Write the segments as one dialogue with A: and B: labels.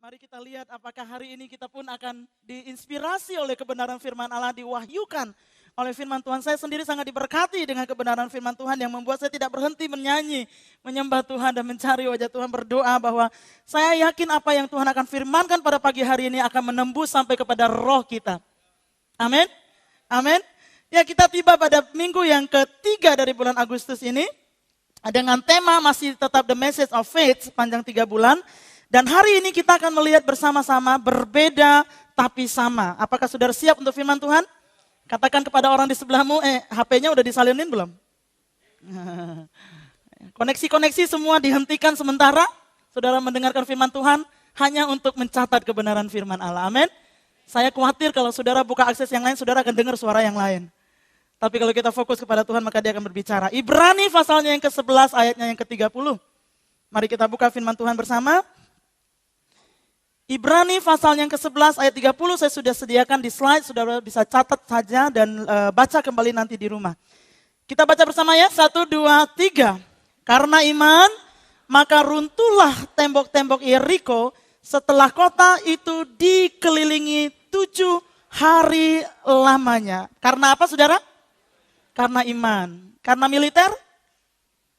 A: Mari kita lihat apakah hari ini kita pun akan diinspirasi oleh kebenaran firman Allah, diwahyukan oleh firman Tuhan. Saya sendiri sangat diberkati dengan kebenaran firman Tuhan yang membuat saya tidak berhenti menyanyi, menyembah Tuhan dan mencari wajah Tuhan, berdoa bahwa saya yakin apa yang Tuhan akan firmankan pada pagi hari ini akan menembus sampai kepada roh kita. Amin. Amin. Ya, kita tiba pada minggu yang ketiga dari bulan Agustus ini dengan tema masih tetap The Message of Faith sepanjang 3 bulan. Dan hari ini kita akan melihat bersama-sama berbeda tapi sama. Apakah saudara siap untuk firman Tuhan? Katakan kepada orang di sebelahmu, HP-nya udah disalinin belum? Koneksi-koneksi semua dihentikan sementara. Saudara mendengarkan firman Tuhan hanya untuk mencatat kebenaran firman Allah. Amin. Saya khawatir kalau saudara buka akses yang lain, saudara akan dengar suara yang lain. Tapi kalau kita fokus kepada Tuhan, maka dia akan berbicara. Ibrani pasalnya yang ke-11, ayatnya yang ke-30. Mari kita buka firman Tuhan bersama. Ibrani pasal yang ke-11 ayat 30 saya sudah sediakan di slide, saudara bisa catat saja dan baca kembali nanti di rumah. Kita baca bersama ya, 1, 2, 3. Karena iman, maka runtuhlah tembok-tembok Yeriko setelah kota itu dikelilingi 7 hari lamanya. Karena apa saudara? Karena iman. Karena militer?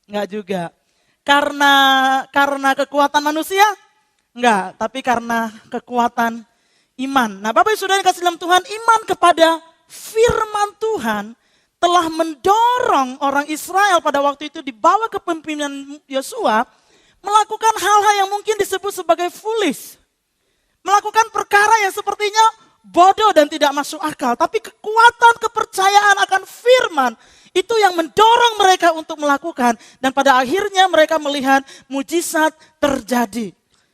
A: Enggak juga. Karena kekuatan manusia? Enggak, tapi karena kekuatan iman. Nah, Bapak Ibu Saudara yang kasih dalam Tuhan, iman kepada firman Tuhan telah mendorong orang Israel pada waktu itu di bawah kepemimpinan Yosua melakukan hal-hal yang mungkin disebut sebagai foolish. Melakukan perkara yang sepertinya bodoh dan tidak masuk akal. Tapi kekuatan kepercayaan akan firman itu yang mendorong mereka untuk melakukan. Dan pada akhirnya mereka melihat mujizat terjadi.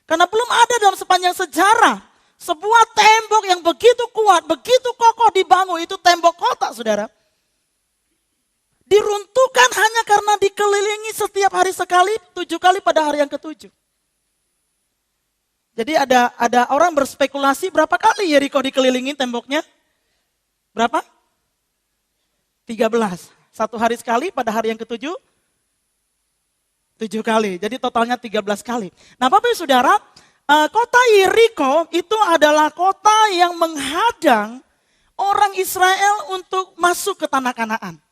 A: Karena belum ada dalam sepanjang sejarah sebuah tembok yang begitu kuat, begitu kokoh dibangun, itu tembok kota saudara. Diruntuhkan hanya karena dikelilingi setiap hari sekali, 7 kali pada hari yang ke-7. Jadi ada orang berspekulasi berapa kali Yeriko dikelilingi temboknya? Berapa? 13. 1 hari sekali pada hari yang ke-7. 7 kali, jadi totalnya 13 kali. Nah Bapak Ibu Saudara, kota Yeriko itu adalah kota yang menghadang orang Israel untuk masuk ke tanah Kanaan.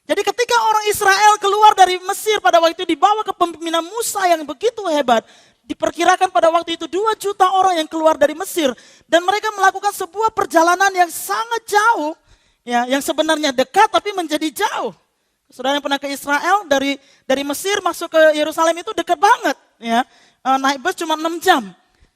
A: Jadi ketika orang Israel keluar dari Mesir pada waktu itu dibawa ke kepemimpinan Musa yang begitu hebat, diperkirakan pada waktu itu 2 juta orang yang keluar dari Mesir. Dan mereka melakukan sebuah perjalanan yang sangat jauh, ya, yang sebenarnya dekat tapi menjadi jauh. Saudara yang pernah ke Israel dari Mesir masuk ke Yerusalem itu dekat banget, ya. Naik bus cuma 6 jam.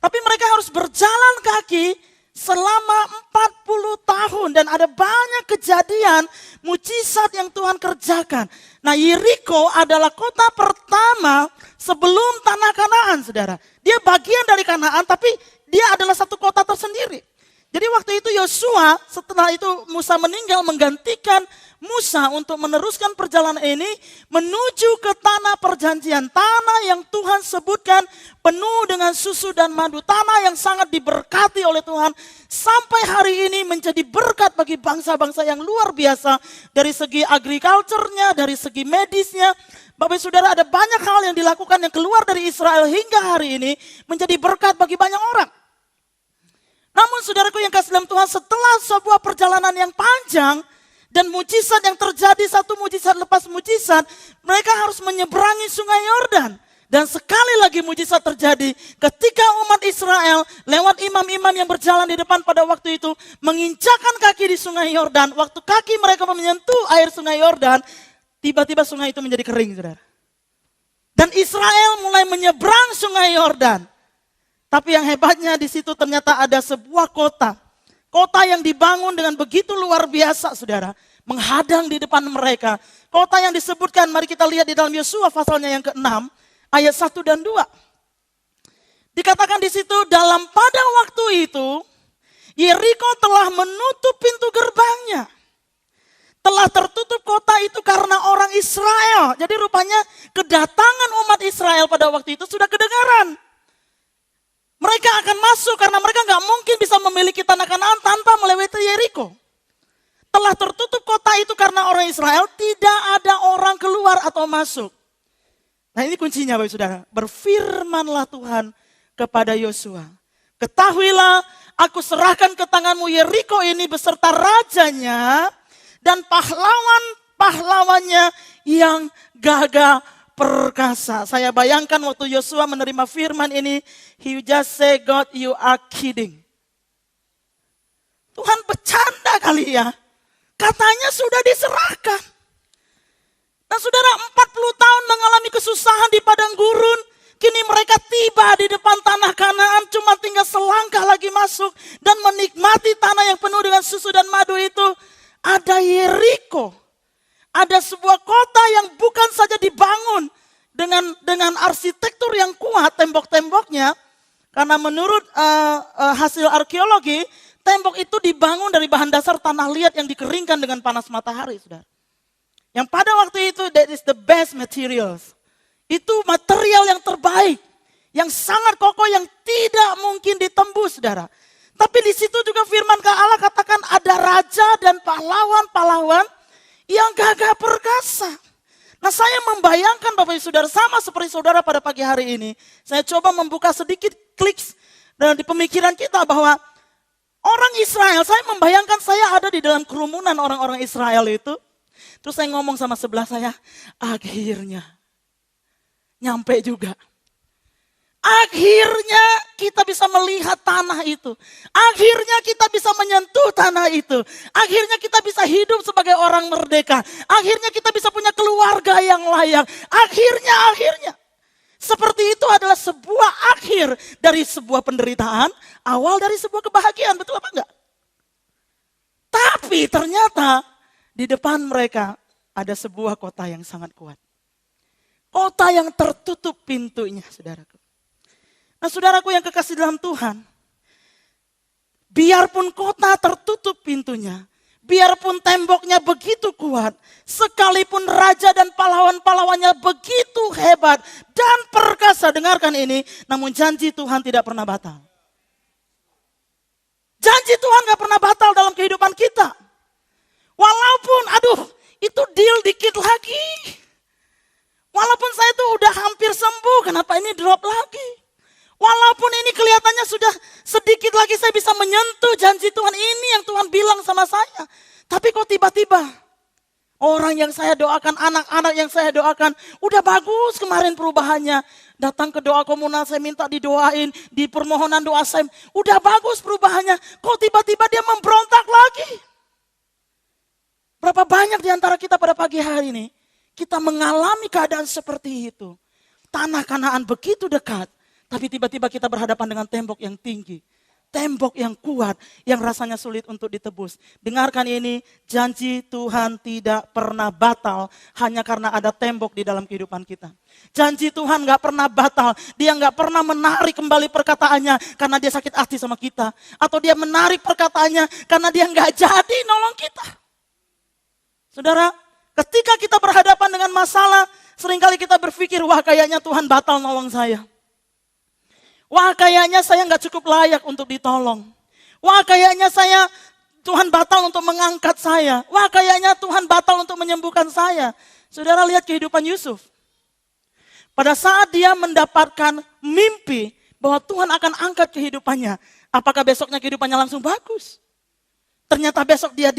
A: Tapi mereka harus berjalan kaki selama 40 tahun dan ada banyak kejadian mujizat yang Tuhan kerjakan. Nah, Yeriko adalah kota pertama sebelum tanah Kanaan, saudara. Dia bagian dari Kanaan tapi dia adalah satu kota tersendiri. Jadi waktu itu Yosua setelah itu Musa meninggal menggantikan Musa untuk meneruskan perjalanan ini menuju ke tanah perjanjian. Tanah yang Tuhan sebutkan penuh dengan susu dan madu. Tanah yang sangat diberkati oleh Tuhan. Sampai hari ini menjadi berkat bagi bangsa-bangsa yang luar biasa. Dari segi agriculture-nya, dari segi medisnya. Bapak Saudara, ada banyak hal yang dilakukan yang keluar dari Israel hingga hari ini menjadi berkat bagi banyak orang. Namun saudaraku yang kasih dalam Tuhan, setelah sebuah perjalanan yang panjang dan mujizat yang terjadi, satu mujizat lepas mujizat, mereka harus menyeberangi sungai Yordan. Dan sekali lagi mujizat terjadi ketika umat Israel lewat imam-imam yang berjalan di depan pada waktu itu menginjakkan kaki di sungai Yordan. Waktu kaki mereka menyentuh air sungai Yordan, tiba-tiba sungai itu menjadi kering, saudara. Dan Israel mulai menyeberang sungai Yordan. Tapi yang hebatnya di situ ternyata ada sebuah kota. Kota yang dibangun dengan begitu luar biasa, saudara. Menghadang di depan mereka. Kota yang disebutkan, mari kita lihat di dalam Yosua pasalnya yang ke-6, ayat 1 dan 2. Dikatakan di situ, dalam pada waktu itu, Yeriko telah menutup pintu gerbangnya. Telah tertutup kota itu karena orang Israel. Jadi rupanya kedatangan umat Israel pada waktu itu sudah kedengaran. Mereka akan masuk karena mereka nggak mungkin bisa memiliki tanah Kanaan tanpa melewati Yeriko. Telah tertutup kota itu karena orang Israel, tidak ada orang keluar atau masuk. Nah ini kuncinya Bapak Saudara, berfirmanlah Tuhan kepada Yosua. Ketahuilah, aku serahkan ke tanganmu Yeriko ini beserta rajanya dan pahlawan-pahlawannya yang gagah perkasa. Saya bayangkan waktu Yosua menerima firman ini, he just say, God, you are kidding. Tuhan bercanda kali ya. Katanya sudah diserahkan. Nah saudara, 40 tahun mengalami kesusahan di padang gurun. Kini mereka tiba di depan tanah Kanaan, cuma tinggal selangkah lagi masuk dan menikmati tanah yang penuh dengan susu dan madu itu. Ada Yeriko, ada sebuah kota yang bukan saja dibangun dengan arsitektur yang kuat tembok-temboknya, karena menurut hasil arkeologi, tembok itu dibangun dari bahan dasar tanah liat yang dikeringkan dengan panas matahari, saudara. Yang pada waktu itu, that is the best materials. Itu material yang terbaik, yang sangat kokoh, yang tidak mungkin ditembus, saudara. Tapi di situ juga firman Allah katakan ada raja dan pahlawan-pahlawan yang gagah perkasa. Nah saya membayangkan Bapak Ibu Saudara, sama seperti saudara pada pagi hari ini. Saya coba membuka sedikit klik di pemikiran kita bahwa orang Israel, saya membayangkan saya ada di dalam kerumunan orang-orang Israel itu. Terus saya ngomong sama sebelah saya, akhirnya nyampe juga. Akhirnya kita bisa melihat tanah itu. Akhirnya kita bisa menyentuh tanah itu. Akhirnya kita bisa hidup sebagai orang merdeka. Akhirnya kita bisa punya keluarga yang layak. Akhirnya. Seperti itu adalah sebuah akhir dari sebuah penderitaan. Awal dari sebuah kebahagiaan, betul apa enggak? Tapi ternyata di depan mereka ada sebuah kota yang sangat kuat. Kota yang tertutup pintunya, saudaraku. Nah saudaraku yang kekasih dalam Tuhan, biarpun kota tertutup pintunya, biarpun temboknya begitu kuat, sekalipun raja dan pahlawan-pahlawannya begitu hebat dan perkasa, dengarkan ini, namun janji Tuhan tidak pernah batal. Janji Tuhan gak pernah batal dalam kehidupan kita. Walaupun, itu deal dikit lagi. Walaupun saya itu udah hampir sembuh, kenapa ini drop lagi? Walaupun ini kelihatannya sudah sedikit lagi saya bisa menyentuh janji Tuhan ini yang Tuhan bilang sama saya. Tapi kok tiba-tiba orang yang saya doakan, anak-anak yang saya doakan, udah bagus kemarin perubahannya. Datang ke doa komunal saya minta didoain, di permohonan doa saya, udah bagus perubahannya. Kok tiba-tiba dia memberontak lagi? Berapa banyak di antara kita pada pagi hari ini, kita mengalami keadaan seperti itu. Tanah Kanaan begitu dekat, tapi tiba-tiba kita berhadapan dengan tembok yang tinggi. Tembok yang kuat, yang rasanya sulit untuk ditebus. Dengarkan ini, janji Tuhan tidak pernah batal hanya karena ada tembok di dalam kehidupan kita. Janji Tuhan gak pernah batal, dia gak pernah menarik kembali perkataannya karena dia sakit hati sama kita. Atau dia menarik perkataannya karena dia gak jadi nolong kita. Saudara, ketika kita berhadapan dengan masalah, seringkali kita berpikir, wah kayaknya Tuhan batal nolong saya. Wah kayaknya saya gak cukup layak untuk ditolong. Wah kayaknya Tuhan batal untuk mengangkat saya. Wah kayaknya Tuhan batal untuk menyembuhkan saya. Saudara lihat kehidupan Yusuf. Pada saat dia mendapatkan mimpi bahwa Tuhan akan angkat kehidupannya. Apakah besoknya kehidupannya langsung bagus? Ternyata besok dia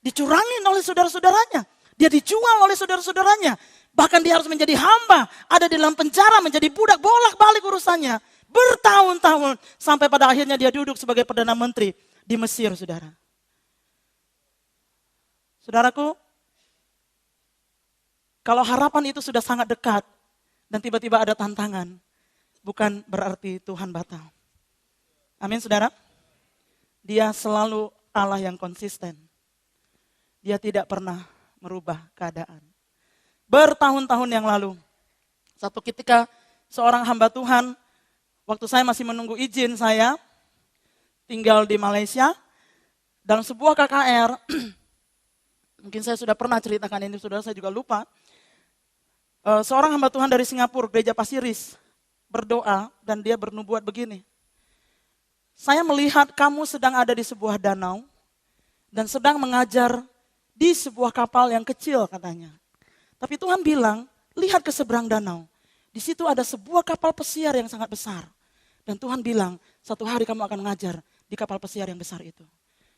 A: dicurangin oleh saudara-saudaranya. Dia dijual oleh saudara-saudaranya. Bahkan dia harus menjadi hamba. Ada di dalam penjara menjadi budak, bolak-balik urusannya. Bertahun-tahun sampai pada akhirnya dia duduk sebagai Perdana Menteri di Mesir, saudara. Saudaraku, kalau harapan itu sudah sangat dekat dan tiba-tiba ada tantangan, bukan berarti Tuhan batal. Amin, saudara. Dia selalu Allah yang konsisten. Dia tidak pernah merubah keadaan. Bertahun-tahun yang lalu, satu ketika seorang hamba Tuhan, waktu saya masih menunggu izin saya tinggal di Malaysia, dalam sebuah KKR, mungkin saya sudah pernah ceritakan ini, saudara, saya juga lupa. Seorang hamba Tuhan dari Singapura, gereja Pasiris, berdoa dan dia bernubuat begini. Saya melihat kamu sedang ada di sebuah danau dan sedang mengajar di sebuah kapal yang kecil katanya. Tapi Tuhan bilang, lihat ke seberang danau. Di situ ada sebuah kapal pesiar yang sangat besar. Dan Tuhan bilang, Satu hari kamu akan mengajar di kapal pesiar yang besar itu.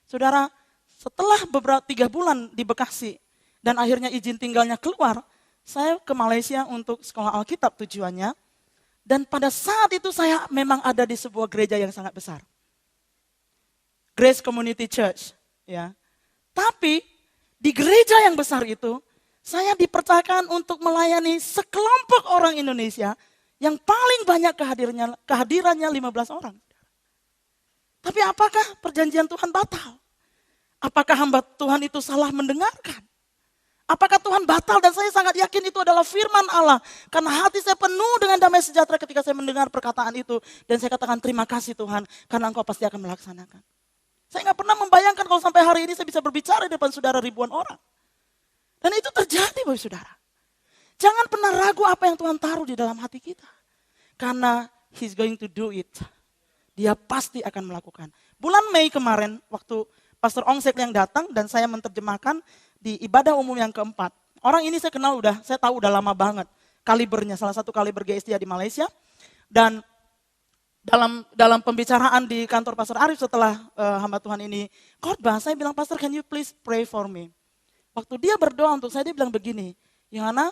A: Saudara, setelah beberapa 3 bulan di Bekasi dan akhirnya izin tinggalnya keluar, saya ke Malaysia untuk sekolah Alkitab tujuannya. Dan pada saat itu saya memang ada di sebuah gereja yang sangat besar. Grace Community Church. Ya. Tapi di gereja yang besar itu, saya dipercayakan untuk melayani sekelompok orang Indonesia yang paling banyak kehadirannya 15 orang. Tapi apakah perjanjian Tuhan batal? Apakah hamba Tuhan itu salah mendengarkan? Apakah Tuhan batal? Dan saya sangat yakin itu adalah firman Allah. Karena hati saya penuh dengan damai sejahtera ketika saya mendengar perkataan itu. Dan saya katakan terima kasih Tuhan, karena Engkau pasti akan melaksanakan. Saya nggak pernah membayangkan kalau sampai hari ini saya bisa berbicara di depan saudara ribuan orang. Dan itu terjadi Bapak Saudara. Jangan pernah ragu apa yang Tuhan taruh di dalam hati kita. Karena He's going to do it. Dia pasti akan melakukan. Bulan Mei kemarin, waktu Pastor Ongsek yang datang dan saya menerjemahkan di ibadah umum yang keempat. Orang ini saya kenal saya tahu udah lama banget. Kalibernya, salah satu kaliber GSD di Malaysia. Dan dalam pembicaraan di kantor Pastor Arif setelah hamba Tuhan ini khotbah, saya bilang, Pastor, can you please pray for me? Waktu dia berdoa untuk saya, dia bilang begini, Yohana,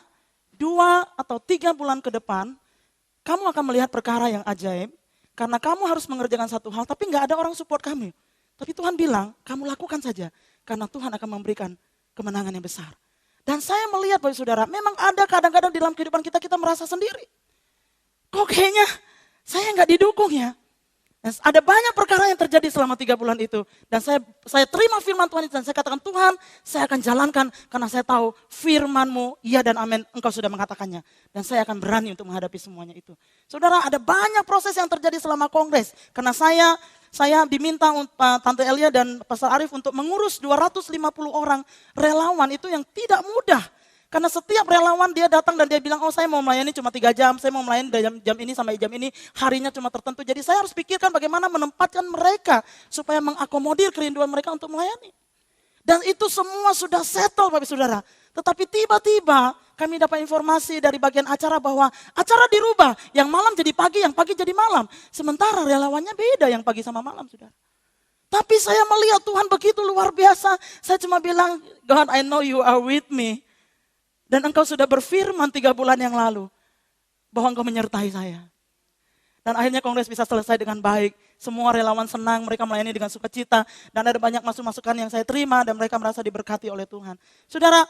A: 2 atau 3 bulan ke depan, kamu akan melihat perkara yang ajaib. Karena kamu harus mengerjakan satu hal, tapi nggak ada orang support kamu. Tapi Tuhan bilang, kamu lakukan saja. Karena Tuhan akan memberikan kemenangan yang besar. Dan saya melihat Bapak Saudara, memang ada kadang-kadang dalam kehidupan kita merasa sendiri. Kok kayaknya saya nggak didukung ya. Dan ada banyak perkara yang terjadi selama 3 bulan itu. Dan saya terima firman Tuhan itu dan saya katakan, Tuhan, saya akan jalankan karena saya tahu firman-Mu, iya dan amin, Engkau sudah mengatakannya. Dan saya akan berani untuk menghadapi semuanya itu. Saudara, ada banyak proses yang terjadi selama kongres. Karena saya diminta Tante Elia dan Pastor Arif untuk mengurus 250 orang relawan itu yang tidak mudah. Karena setiap relawan dia datang dan dia bilang, oh saya mau melayani cuma 3 jam, saya mau melayani dari jam ini sampai jam ini, harinya cuma tertentu. Jadi saya harus pikirkan bagaimana menempatkan mereka supaya mengakomodir kerinduan mereka untuk melayani. Dan itu semua sudah settle Bapak Saudara. Tetapi tiba-tiba kami dapat informasi dari bagian acara bahwa acara dirubah, yang malam jadi pagi, yang pagi jadi malam. Sementara relawannya beda yang pagi sama malam Saudara. Tapi saya melihat Tuhan begitu luar biasa, saya cuma bilang, God, I know you are with me. Dan Engkau sudah berfirman 3 bulan yang lalu bahwa Engkau menyertai saya. Dan akhirnya kongres bisa selesai dengan baik. Semua relawan senang, mereka melayani dengan sukacita. Dan ada banyak masukan yang saya terima dan mereka merasa diberkati oleh Tuhan. Saudara,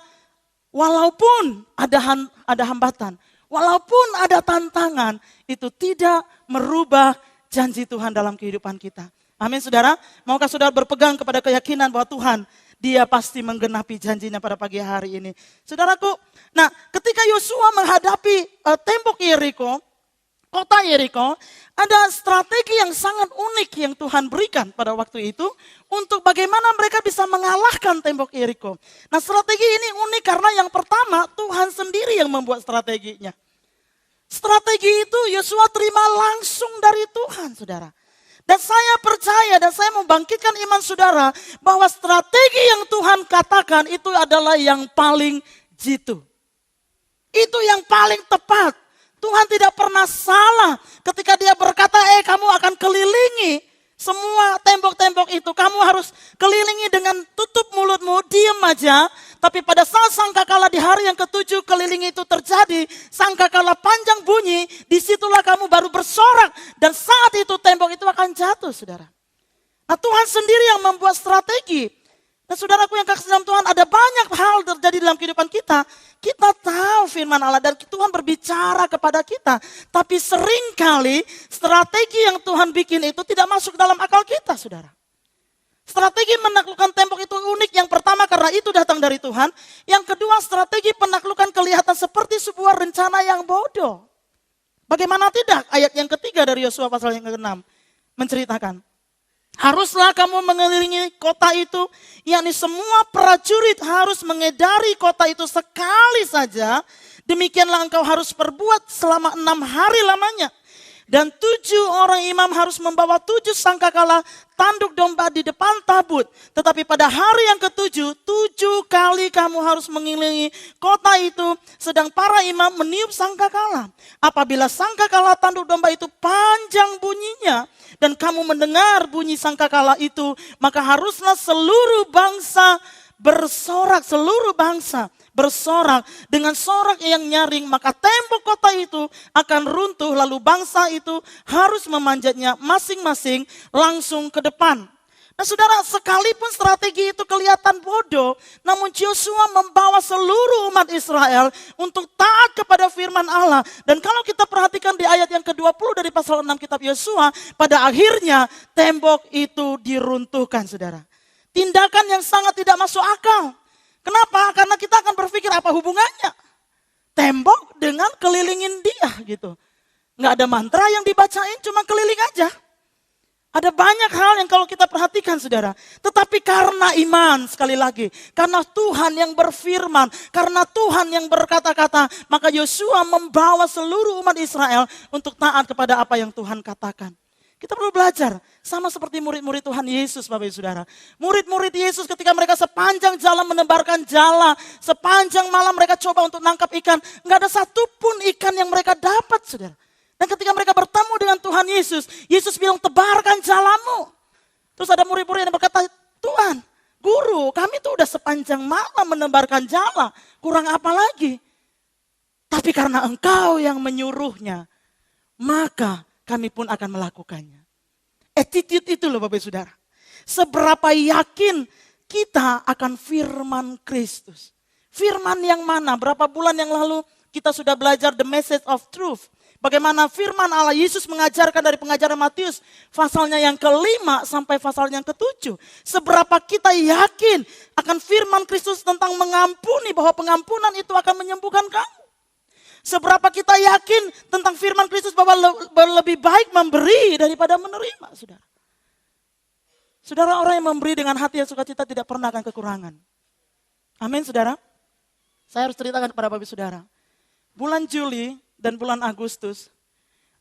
A: walaupun ada hambatan, walaupun ada tantangan, itu tidak merubah janji Tuhan dalam kehidupan kita. Amin saudara, maukah saudara berpegang kepada keyakinan bahwa Tuhan, Dia pasti menggenapi janjinya pada pagi hari ini. Saudaraku, nah ketika Yosua menghadapi tembok Yeriko, kota Yeriko, ada strategi yang sangat unik yang Tuhan berikan pada waktu itu untuk bagaimana mereka bisa mengalahkan tembok Yeriko. Nah strategi ini unik karena yang pertama Tuhan sendiri yang membuat strateginya. Strategi itu Yosua terima langsung dari Tuhan saudara. Dan saya percaya dan saya membangkitkan iman saudara bahwa strategi yang Tuhan katakan itu adalah yang paling jitu. Itu yang paling tepat. Tuhan tidak pernah salah ketika Dia berkata, kamu akan kelilingi semua tembok-tembok itu. Kamu harus kelilingi dengan tutup mulutmu, diam aja. Tapi pada saat sangkakala di hari yang ke-7 keliling itu terjadi, sangkakala panjang bunyi, disitulah kamu baru bersorak. Dan saat itu tembok itu akan jatuh, saudara. Nah Tuhan sendiri yang membuat strategi. Dan saudaraku yang kasih dalam Tuhan, ada banyak hal terjadi dalam kehidupan kita. Kita tahu firman Allah dan Tuhan berbicara kepada kita. Tapi seringkali strategi yang Tuhan bikin itu tidak masuk dalam akal kita, saudara. Strategi menaklukkan tembok itu unik. Yang pertama karena itu datang dari Tuhan. Yang kedua strategi penaklukan kelihatan seperti sebuah rencana yang bodoh. Bagaimana tidak? Ayat yang ketiga dari Yosua pasal yang ke-6 menceritakan. Haruslah kamu mengelilingi kota itu, yakni semua prajurit harus mengedari kota itu sekali saja. Demikianlah engkau harus perbuat selama 6 hari lamanya. Dan 7 orang imam harus membawa 7 sangkakala tanduk domba di depan tabut. Tetapi pada hari yang ke-7, 7 kali kamu harus mengelilingi kota itu. Sedang para imam meniup sangkakala. Apabila sangkakala tanduk domba itu panjang bunyinya, dan kamu mendengar bunyi sangkakala itu, maka haruslah seluruh bangsa bersorak, seluruh bangsa bersorak dengan sorak yang nyaring, maka tembok kota itu akan runtuh, lalu bangsa itu harus memanjatnya masing-masing langsung ke depan. Nah saudara, sekalipun strategi itu kelihatan bodoh, namun Yosua membawa seluruh umat Israel untuk taat kepada firman Allah. Dan kalau kita perhatikan di ayat yang ke-20 dari pasal 6 kitab Yosua, pada akhirnya tembok itu diruntuhkan saudara. Tindakan yang sangat tidak masuk akal. Kenapa? Karena kita akan berpikir apa hubungannya tembok dengan kelilingin dia gitu. Nggak ada mantra yang dibacain, cuma keliling aja. Ada banyak hal yang kalau kita perhatikan saudara. Tetapi karena iman, sekali lagi. Karena Tuhan yang berfirman, karena Tuhan yang berkata-kata, maka Yosua membawa seluruh umat Israel untuk taat kepada apa yang Tuhan katakan. Kita perlu belajar, sama seperti murid-murid Tuhan Yesus Bapak Ibu Saudara. Murid-murid Yesus ketika mereka sepanjang jalan menebarkan jala, sepanjang malam mereka coba untuk nangkap ikan, nggak ada satupun ikan yang mereka dapat saudara. Dan ketika mereka bertemu dengan Tuhan Yesus, Yesus bilang tebarkan jalamu. Terus ada murid-murid yang berkata, Tuhan, Guru, kami tuh udah sepanjang malam menebarkan jala, kurang apa lagi? Tapi karena Engkau yang menyuruhnya, maka kami pun akan melakukannya. Attitude itu loh Bapak Saudara. Seberapa yakin kita akan firman Kristus. Firman yang mana? Berapa bulan yang lalu kita sudah belajar the message of truth. Bagaimana firman Allah Yesus mengajarkan dari pengajaran Matius. Pasalnya yang ke-5 sampai pasalnya yang ke-7. Seberapa kita yakin akan firman Kristus tentang mengampuni. Bahwa pengampunan itu akan menyembuhkan kamu. Seberapa kita yakin tentang firman Kristus bahwa lebih baik memberi daripada menerima, saudara. Saudara, orang yang memberi dengan hati yang sukacita tidak pernah akan kekurangan. Amin, saudara. Saya harus ceritakan kepada Bapak saudara. Bulan Juli dan bulan Agustus,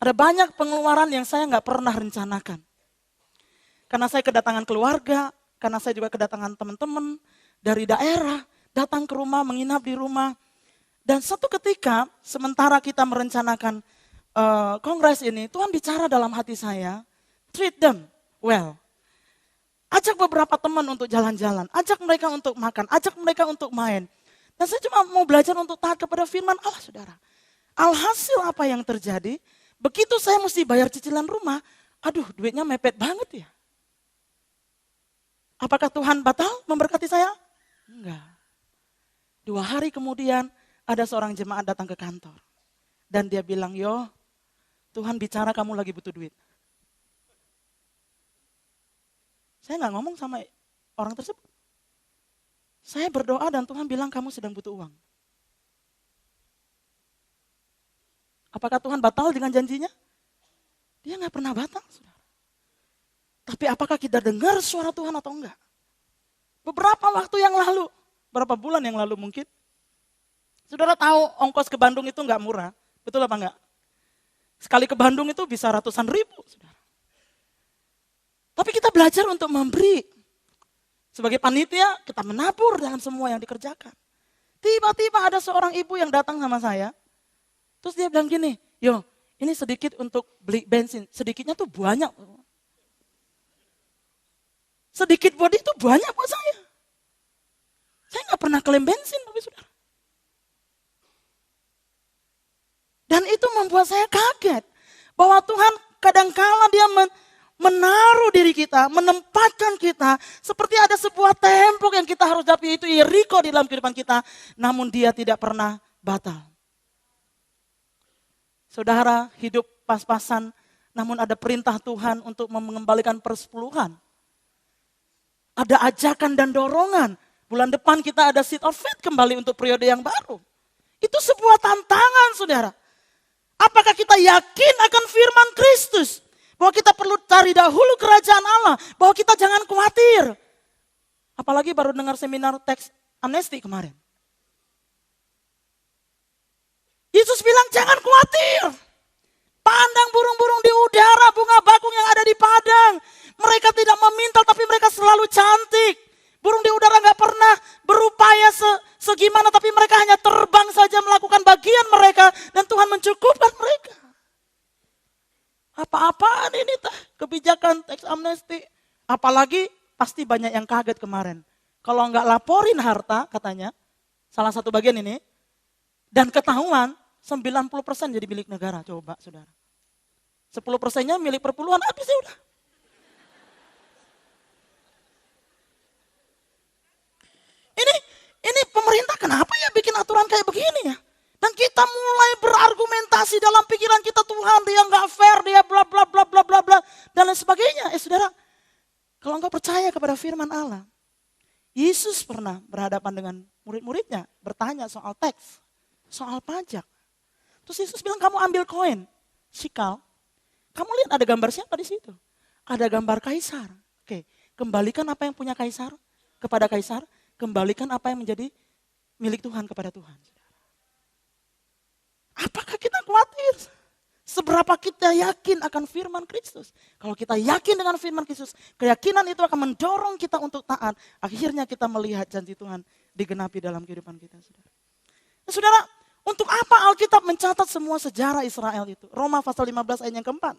A: ada banyak pengeluaran yang saya nggak pernah rencanakan. Karena saya kedatangan keluarga, karena saya juga kedatangan teman-teman dari daerah, datang ke rumah, menginap di rumah. Dan satu ketika, sementara kita merencanakan kongres ini, Tuhan bicara dalam hati saya, treat them well. Ajak beberapa teman untuk jalan-jalan, ajak mereka untuk makan, ajak mereka untuk main. Dan saya cuma mau belajar untuk taat kepada firman Allah, saudara. Alhasil apa yang terjadi, begitu saya mesti bayar cicilan rumah, aduh duitnya mepet banget ya. Apakah Tuhan batal memberkati saya? Enggak. 2 hari kemudian, ada seorang jemaat datang ke kantor. Dan dia bilang, yo Tuhan bicara kamu lagi butuh duit. Saya nggak ngomong sama orang tersebut. Saya berdoa dan Tuhan bilang kamu sedang butuh uang. Apakah Tuhan batal dengan janjinya? Dia nggak pernah batal, saudara. Tapi apakah kita dengar suara Tuhan atau enggak? Beberapa waktu yang lalu, berapa bulan yang lalu mungkin, saudara tahu ongkos ke Bandung itu nggak murah, betul apa enggak? Sekali ke Bandung itu bisa ratusan ribu, saudara. Tapi kita belajar untuk memberi. Sebagai panitia, kita menabur dalam semua yang dikerjakan. Tiba-tiba ada seorang ibu yang datang sama saya, terus dia bilang gini, yo ini sedikit untuk beli bensin, sedikitnya tuh banyak. Sedikit buat itu banyak buat saya. Saya nggak pernah klaim bensin, Bapak Saudara. Dan itu membuat saya kaget. Bahwa Tuhan kadangkala dia menaruh diri kita, menempatkan kita. Seperti ada sebuah tembok yang kita harus hadapi, itu Yeriko di dalam kehidupan kita. Namun dia tidak pernah batal. Saudara hidup pas-pasan, namun ada perintah Tuhan untuk mengembalikan persepuluhan. Ada ajakan dan dorongan. Bulan depan kita ada seed of faith kembali untuk periode yang baru. Itu sebuah tantangan, saudara. Apakah kita yakin akan firman Kristus? Bahwa kita perlu cari dahulu kerajaan Allah. Bahwa kita jangan khawatir. Apalagi baru dengar seminar teks amnesti kemarin. Yesus bilang jangan khawatir. Pandang burung-burung di udara, bunga bakung yang ada di padang. Mereka tidak memintal tapi mereka selalu cantik. Burung di udara gak pernah berupaya segimana tapi mereka hanya terbang saja melakukan bagian mereka. Dan Tuhan mencukupkan mereka. Apa-apaan ini kebijakan tax amnesty. Apalagi pasti banyak yang kaget kemarin. Kalau nggak laporin harta katanya, salah satu bagian ini, dan ketahuan 90% jadi milik negara. Coba saudara. 10%-nya milik perpuluhan, habis ya udah. Ini pemerintah kenapa ya bikin aturan kayak begini ya? Dan kita mulai berargumentasi dalam pikiran kita, Tuhan dia nggak fair, dia bla bla bla bla bla bla dan lain sebagainya. Saudara, kalau engkau percaya kepada firman Allah, Yesus pernah berhadapan dengan murid-muridnya, bertanya soal teks, soal pajak. Terus Yesus bilang, kamu ambil koin, sikal. Kamu lihat ada gambar siapa di situ? Ada gambar kaisar. Oke, kembalikan apa yang punya kaisar kepada kaisar, kembalikan apa yang menjadi milik Tuhan kepada Tuhan. Apakah kita khawatir? Seberapa kita yakin akan firman Kristus. Kalau kita yakin dengan firman Kristus, keyakinan itu akan mendorong kita untuk taat. Akhirnya kita melihat janji Tuhan digenapi dalam kehidupan kita. Saudara, saudara, untuk apa Alkitab mencatat semua sejarah Israel itu? Roma pasal 15 ayat yang keempat.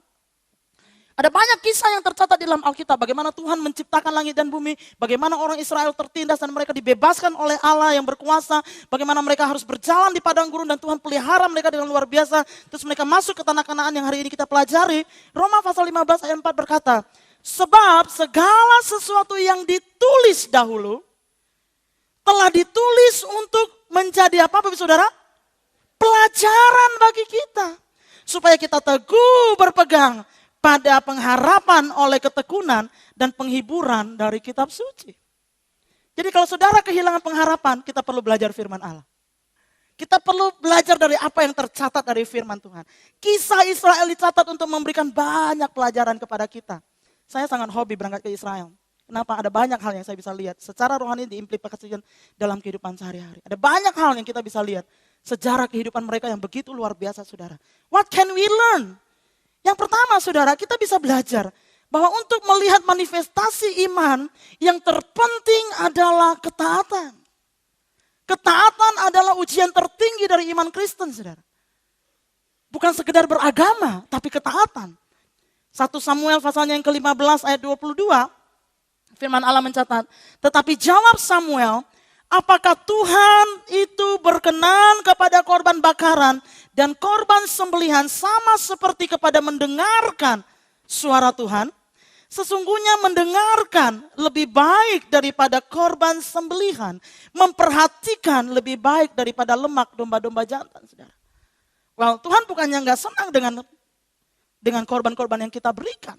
A: Ada banyak kisah yang tercatat di dalam Alkitab. Bagaimana Tuhan menciptakan langit dan bumi. Bagaimana orang Israel tertindas dan mereka dibebaskan oleh Allah yang berkuasa. Bagaimana mereka harus berjalan di padang gurun dan Tuhan pelihara mereka dengan luar biasa. Terus mereka masuk ke tanah Kanaan yang hari ini kita pelajari. Roma pasal 15 ayat 4 berkata, sebab segala sesuatu yang ditulis dahulu telah ditulis untuk menjadi apa Bapak Saudara? Pelajaran bagi kita. Supaya kita teguh berpegang pada pengharapan oleh ketekunan dan penghiburan dari kitab suci. Jadi kalau saudara kehilangan pengharapan, kita perlu belajar firman Allah. Kita perlu belajar dari apa yang tercatat dari firman Tuhan. Kisah Israel dicatat untuk memberikan banyak pelajaran kepada kita. Saya sangat hobi berangkat ke Israel. Kenapa? Ada banyak hal yang saya bisa lihat. Secara rohani diimplikasikan dalam kehidupan sehari-hari. Ada banyak hal yang kita bisa lihat. Sejarah kehidupan mereka yang begitu luar biasa saudara. What can we learn? Yang pertama saudara, kita bisa belajar bahwa untuk melihat manifestasi iman yang terpenting adalah ketaatan. Ketaatan adalah ujian tertinggi dari iman Kristen saudara. Bukan sekedar beragama, tapi ketaatan. 1 Samuel pasalnya yang ke-15 ayat 22, firman Allah mencatat, tetapi jawab Samuel, apakah Tuhan itu berkenan kepada korban bakaran dan korban sembelihan sama seperti kepada mendengarkan suara Tuhan? Sesungguhnya mendengarkan lebih baik daripada korban sembelihan. Memperhatikan lebih baik daripada lemak domba-domba jantan. Saudara. Well, Tuhan bukannya gak senang dengan korban-korban yang kita berikan.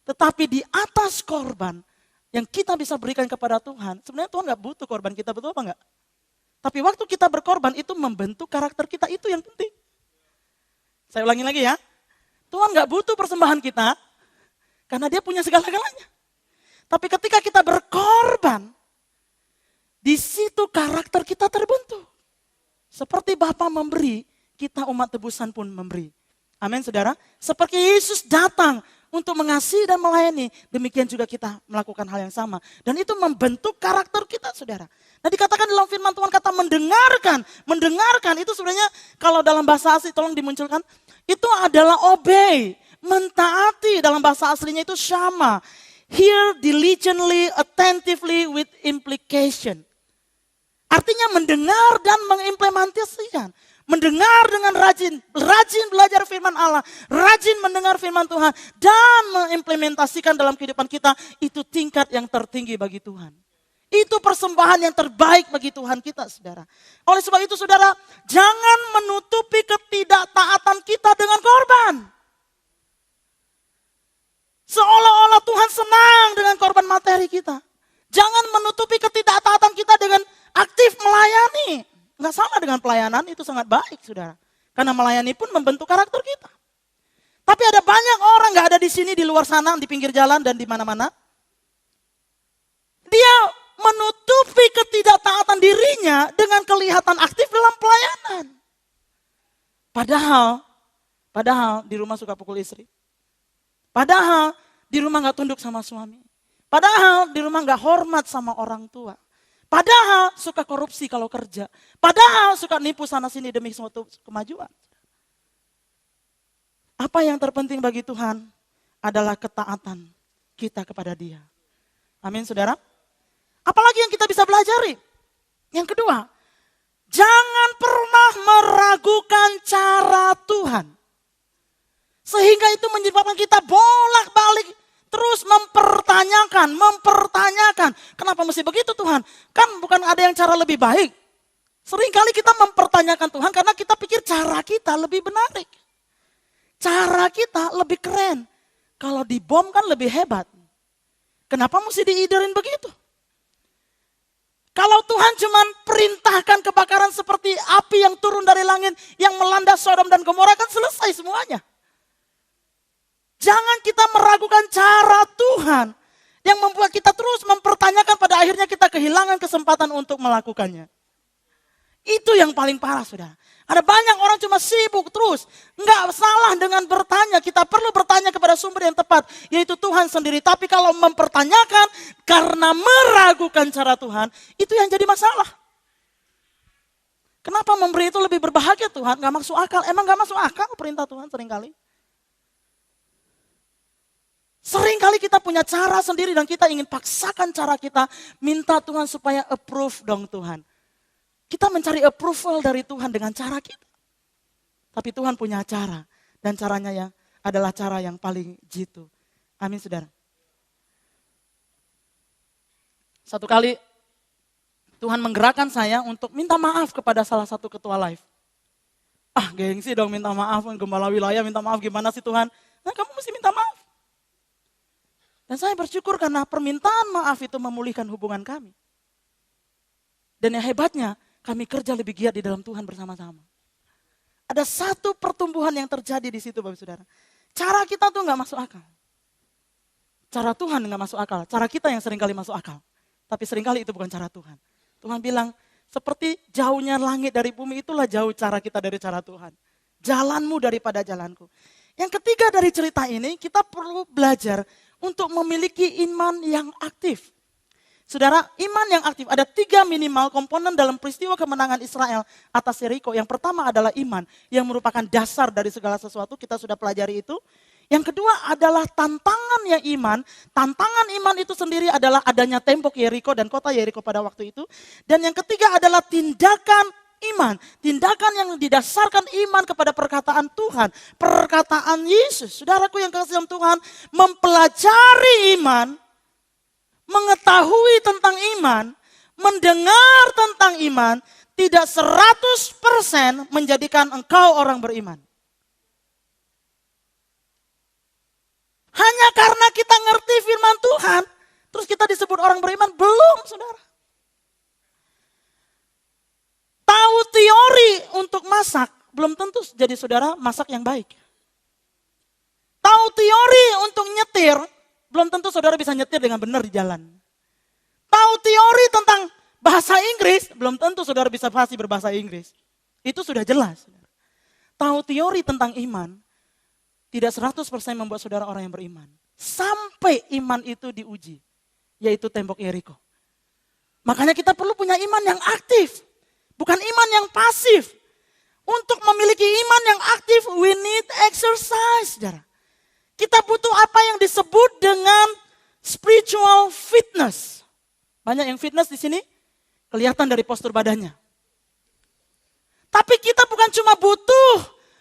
A: Tetapi di atas korban yang kita bisa berikan kepada Tuhan, sebenarnya Tuhan gak butuh korban kita, betul apa enggak? Tapi waktu kita berkorban itu membentuk karakter kita, itu yang penting. Saya ulangi lagi ya. Tuhan gak butuh persembahan kita, karena dia punya segala-galanya. Tapi ketika kita berkorban, di situ karakter kita terbentuk. Seperti Bapa memberi, kita umat tebusan pun memberi. Amin saudara. Seperti Yesus datang untuk mengasihi dan melayani, demikian juga kita melakukan hal yang sama. Dan itu membentuk karakter kita saudara. Nah dikatakan dalam firman Tuhan kata mendengarkan. Mendengarkan itu sebenarnya kalau dalam bahasa asli tolong dimunculkan. Itu adalah obey, mentaati dalam bahasa aslinya itu syama. Hear diligently, attentively with implication. Artinya mendengar dan mengimplementasikan. Mendengar dengan rajin belajar firman Allah, rajin mendengar firman Tuhan, dan mengimplementasikan dalam kehidupan kita, itu tingkat yang tertinggi bagi Tuhan. Itu persembahan yang terbaik bagi Tuhan kita, saudara. Oleh sebab itu, saudara, jangan menutupi ketidaktaatan kita dengan korban. Seolah-olah Tuhan senang dengan korban materi kita. Jangan menutupi ketidaktaatan kita dengan aktif melayani. Nggak salah dengan pelayanan, itu sangat baik saudara. Karena melayani pun membentuk karakter kita. Tapi ada banyak orang nggak ada di sini, di luar sana, di pinggir jalan dan di mana-mana. Dia menutupi ketidaktaatan dirinya dengan kelihatan aktif dalam pelayanan. Padahal Padahal di rumah suka pukul istri. Padahal di rumah gak tunduk sama suami. Padahal di rumah gak hormat sama orang tua. Padahal suka korupsi kalau kerja. Padahal suka nipu sana sini demi suatu kemajuan. Apa yang terpenting bagi Tuhan adalah ketaatan kita kepada Dia. Amin, saudara. Apalagi yang kita bisa pelajari? Yang kedua, jangan pernah meragukan cara Tuhan. Sehingga itu menyebabkan kita bolak-balik terus mempertanyakan. Kenapa mesti begitu Tuhan? Kan bukan ada yang cara lebih baik. Seringkali kita mempertanyakan Tuhan karena kita pikir cara kita lebih menarik. Cara kita lebih keren. Kalau dibom kan lebih hebat. Kenapa mesti diidarin begitu? Kalau Tuhan cuma perintahkan kebakaran seperti api yang turun dari langit yang melanda Sodom dan Gomora kan selesai semuanya. Jangan kita meragukan cara Tuhan yang membuat kita terus mempertanyakan pada akhirnya kita kehilangan kesempatan untuk melakukannya. Itu yang paling parah, saudara. Ada banyak orang cuma sibuk terus. Enggak salah dengan bertanya. Kita perlu bertanya kepada sumber yang tepat, yaitu Tuhan sendiri. Tapi kalau mempertanyakan karena meragukan cara Tuhan, itu yang jadi masalah. Kenapa memberi itu lebih berbahagia Tuhan? Gak masuk akal. Emang gak masuk akal perintah Tuhan seringkali? Seringkali kita punya cara sendiri dan kita ingin paksakan cara kita. Minta Tuhan supaya approve dong Tuhan. Kita mencari approval dari Tuhan dengan cara kita. Tapi Tuhan punya cara. Dan caranya yang adalah cara yang paling jitu. Amin, saudara. Satu kali Tuhan menggerakkan saya untuk minta maaf kepada salah satu ketua live. Gengsi dong minta maaf. Gembala wilayah minta maaf gimana sih Tuhan? Nah kamu mesti minta maaf. Dan saya bersyukur karena permintaan maaf itu memulihkan hubungan kami. Dan yang hebatnya, kami kerja lebih giat di dalam Tuhan bersama-sama. Ada satu pertumbuhan yang terjadi di situ Bapak Saudara. Cara kita tuh gak masuk akal. Cara Tuhan gak masuk akal. Cara kita yang seringkali masuk akal. Tapi seringkali itu bukan cara Tuhan. Tuhan bilang, seperti jauhnya langit dari bumi, itulah jauh cara kita dari cara Tuhan. Jalanmu daripada jalanku. Yang ketiga dari cerita ini, kita perlu belajar untuk memiliki iman yang aktif. Saudara, iman yang aktif ada 3 minimal komponen dalam peristiwa kemenangan Israel atas Yeriko. Yang pertama adalah iman yang merupakan dasar dari segala sesuatu, kita sudah pelajari itu. Yang kedua adalah tantangan yang iman. Tantangan iman itu sendiri adalah adanya tembok Yeriko dan kota Yeriko pada waktu itu. Dan yang ketiga adalah tindakan iman. Tindakan yang didasarkan iman kepada perkataan Tuhan. Perkataan Yesus. Saudaraku yang kasih dalam Tuhan, mempelajari iman, mengetahui tentang iman, mendengar tentang iman, tidak 100% menjadikan engkau orang beriman. Hanya karena kita ngerti firman Tuhan, terus kita disebut orang beriman? Belum, saudara. Tahu teori untuk masak, belum tentu jadi saudara masak yang baik. Tahu teori untuk nyetir, belum tentu saudara bisa nyetir dengan benar di jalan. Tahu teori tentang bahasa Inggris, belum tentu saudara bisa fasih berbahasa Inggris. Itu sudah jelas. Tahu teori tentang iman, tidak 100% membuat saudara orang yang beriman. Sampai iman itu diuji, yaitu tembok Yeriko. Makanya kita perlu punya iman yang aktif. Bukan iman yang pasif. Untuk memiliki iman yang aktif, we need exercise, saudara. Kita butuh apa yang disebut dengan spiritual fitness. Banyak yang fitness di sini, kelihatan dari postur badannya. Tapi kita bukan cuma butuh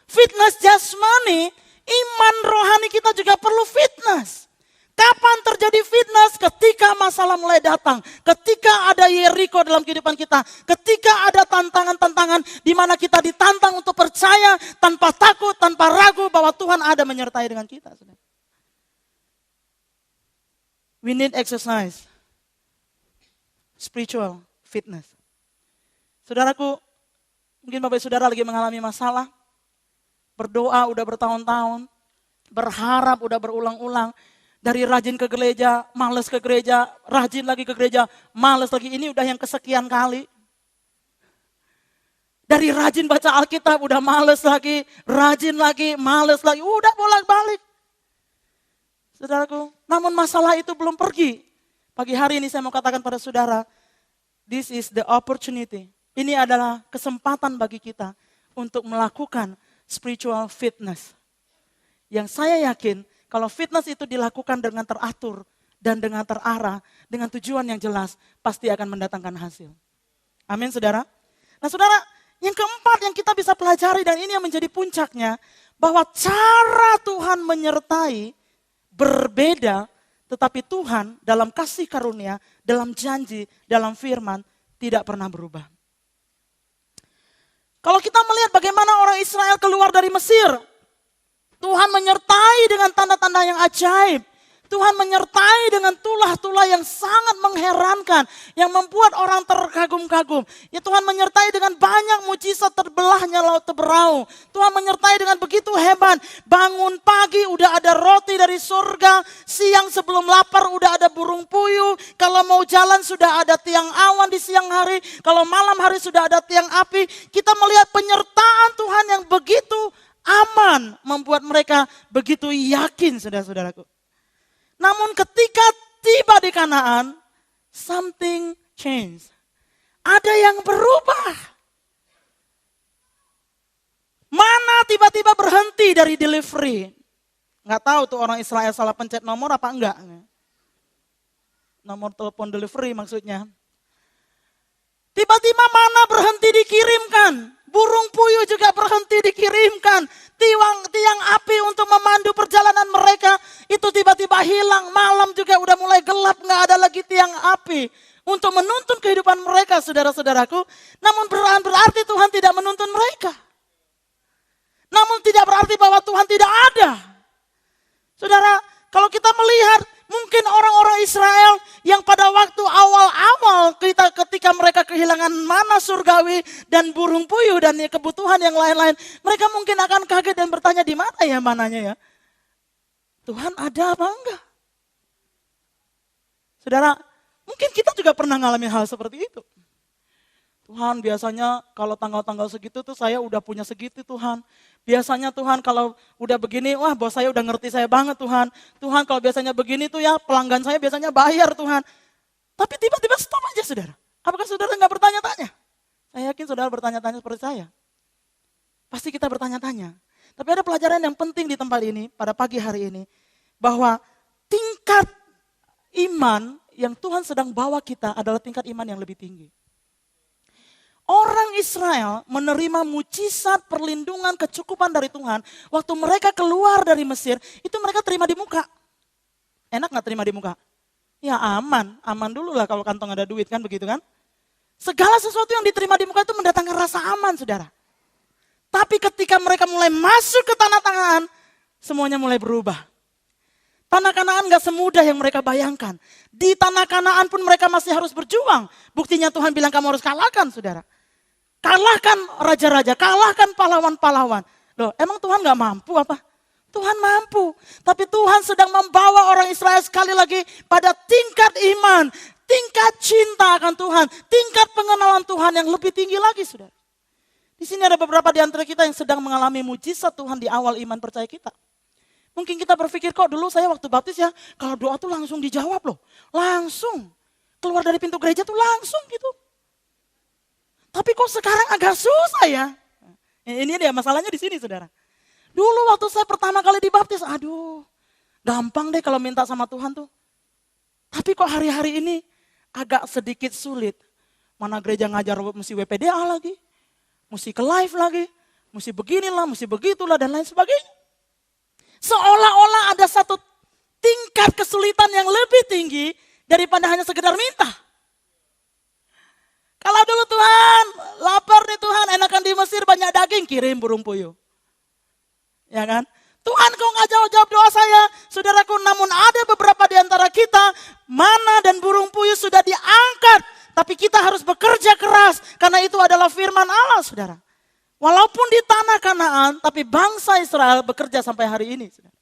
A: fitness jasmani, iman rohani kita juga perlu fitness. Kapan terjadi fitness? Ketika masalah mulai datang. Ketika ada Yeriko dalam kehidupan kita. Ketika ada tantangan-tantangan di mana kita ditantang untuk percaya tanpa takut, tanpa ragu bahwa Tuhan ada menyertai dengan kita. We need exercise. Spiritual fitness. Saudaraku, mungkin Bapak Saudara lagi mengalami masalah. Berdoa udah bertahun-tahun. Berharap udah berulang-ulang. Dari rajin ke gereja, males ke gereja, rajin lagi ke gereja, males lagi. Ini udah yang kesekian kali. Dari rajin baca Alkitab, udah males lagi, rajin lagi, males lagi, udah bolak-balik. Saudaraku, namun masalah itu belum pergi. Pagi hari ini saya mau katakan pada saudara, this is the opportunity. Ini adalah kesempatan bagi kita untuk melakukan spiritual fitness. Yang saya yakin, kalau fitness itu dilakukan dengan teratur dan dengan terarah, dengan tujuan yang jelas, pasti akan mendatangkan hasil. Amin, saudara. Nah, saudara, yang keempat yang kita bisa pelajari dan ini yang menjadi puncaknya, bahwa cara Tuhan menyertai berbeda, tetapi Tuhan dalam kasih karunia, dalam janji, dalam firman, tidak pernah berubah. Kalau kita melihat bagaimana orang Israel keluar dari Mesir, Tuhan menyertai dengan tanda-tanda yang ajaib. Tuhan menyertai dengan tulah-tulah yang sangat mengherankan, yang membuat orang terkagum-kagum. Ya, Tuhan menyertai dengan banyak mujizat, terbelahnya laut Teberau. Tuhan menyertai dengan begitu hebat. Bangun pagi udah ada roti dari surga, siang sebelum lapar udah ada burung puyuh. Kalau mau jalan sudah ada tiang awan di siang hari, kalau malam hari sudah ada tiang api. Kita melihat penyertaan Tuhan yang begitu aman, membuat mereka begitu yakin, saudara-saudaraku. Namun ketika tiba di Kanaan, something changed. Ada yang berubah. Mana tiba-tiba berhenti dari delivery. Nggak tahu tuh orang Israel salah pencet nomor apa enggak. Nomor telepon delivery maksudnya. Tiba-tiba mana berhenti dikirimkan. Burung puyuh juga berhenti dikirimkan. Tiang api untuk memandu perjalanan mereka itu tiba-tiba hilang. Malam juga udah mulai gelap, nggak ada lagi tiang api untuk menuntun kehidupan mereka, saudara-saudaraku. Namun berarti Tuhan tidak menuntun mereka. Namun tidak berarti bahwa Tuhan tidak ada. Saudara, kalau kita melihat mungkin orang-orang Israel yang pada waktu awal-awal ketika mereka kehilangan mana surgawi dan burung puyuh dan kebutuhan yang lain-lain, mereka mungkin akan kaget dan bertanya, di mana ya mananya ya? Tuhan ada apa enggak? Saudara, mungkin kita juga pernah mengalami hal seperti itu. Tuhan, biasanya kalau tanggal-tanggal segitu tuh saya udah punya segitu Tuhan. Biasanya Tuhan kalau udah begini, wah bos saya udah ngerti saya banget Tuhan. Tuhan kalau biasanya begini tuh ya pelanggan saya biasanya bayar Tuhan. Tapi tiba-tiba stop aja saudara. Apakah saudara nggak bertanya-tanya? Saya yakin saudara bertanya-tanya seperti saya. Pasti kita bertanya-tanya. Tapi ada pelajaran yang penting di tempat ini pada pagi hari ini. Bahwa tingkat iman yang Tuhan sedang bawa kita adalah tingkat iman yang lebih tinggi. Orang Israel menerima mujizat, perlindungan, kecukupan dari Tuhan. Waktu mereka keluar dari Mesir, itu mereka terima di muka. Enak gak terima di muka? Ya aman dulu lah kalau kantong ada duit kan begitu kan. Segala sesuatu yang diterima di muka itu mendatangkan rasa aman saudara. Tapi ketika mereka mulai masuk ke tanah Kanaan, semuanya mulai berubah. Tanah Kanaan gak semudah yang mereka bayangkan. Di tanah Kanaan pun mereka masih harus berjuang. Buktinya Tuhan bilang kamu harus kalahkan saudara. Kalahkan raja-raja, kalahkan pahlawan-pahlawan. Loh, emang Tuhan gak mampu apa? Tuhan mampu. Tapi Tuhan sedang membawa orang Israel sekali lagi pada tingkat iman. Tingkat cinta akan Tuhan. Tingkat pengenalan Tuhan yang lebih tinggi lagi saudara. Di sini ada beberapa di antara kita yang sedang mengalami mujizat Tuhan di awal iman percaya kita. Mungkin kita berpikir kok dulu saya waktu baptis ya, kalau doa tuh langsung dijawab loh. Langsung. Keluar dari pintu gereja tuh langsung gitu. Tapi kok sekarang agak susah ya. Ini dia masalahnya di sini saudara. Dulu waktu saya pertama kali dibaptis, aduh gampang deh kalau minta sama Tuhan tuh. Tapi kok hari-hari ini agak sedikit sulit. Mana gereja ngajar mesti WPDA lagi, mesti ke live lagi, mesti beginilah, mesti begitulah dan lain sebagainya. Seolah-olah ada satu tingkat kesulitan yang lebih tinggi daripada hanya sekedar minta. Kalau dulu Tuhan, lapar nih Tuhan, enakan di Mesir banyak daging, kirim burung puyuh. Ya kan? Tuhan kau nggak jawab doa saya, saudaraku, namun ada beberapa di antara kita, mana dan burung puyuh sudah diangkat. Tapi kita harus bekerja keras, karena itu adalah firman Allah saudara. Walaupun di tanah Kanaan, tapi bangsa Israel bekerja sampai hari ini. Saudara.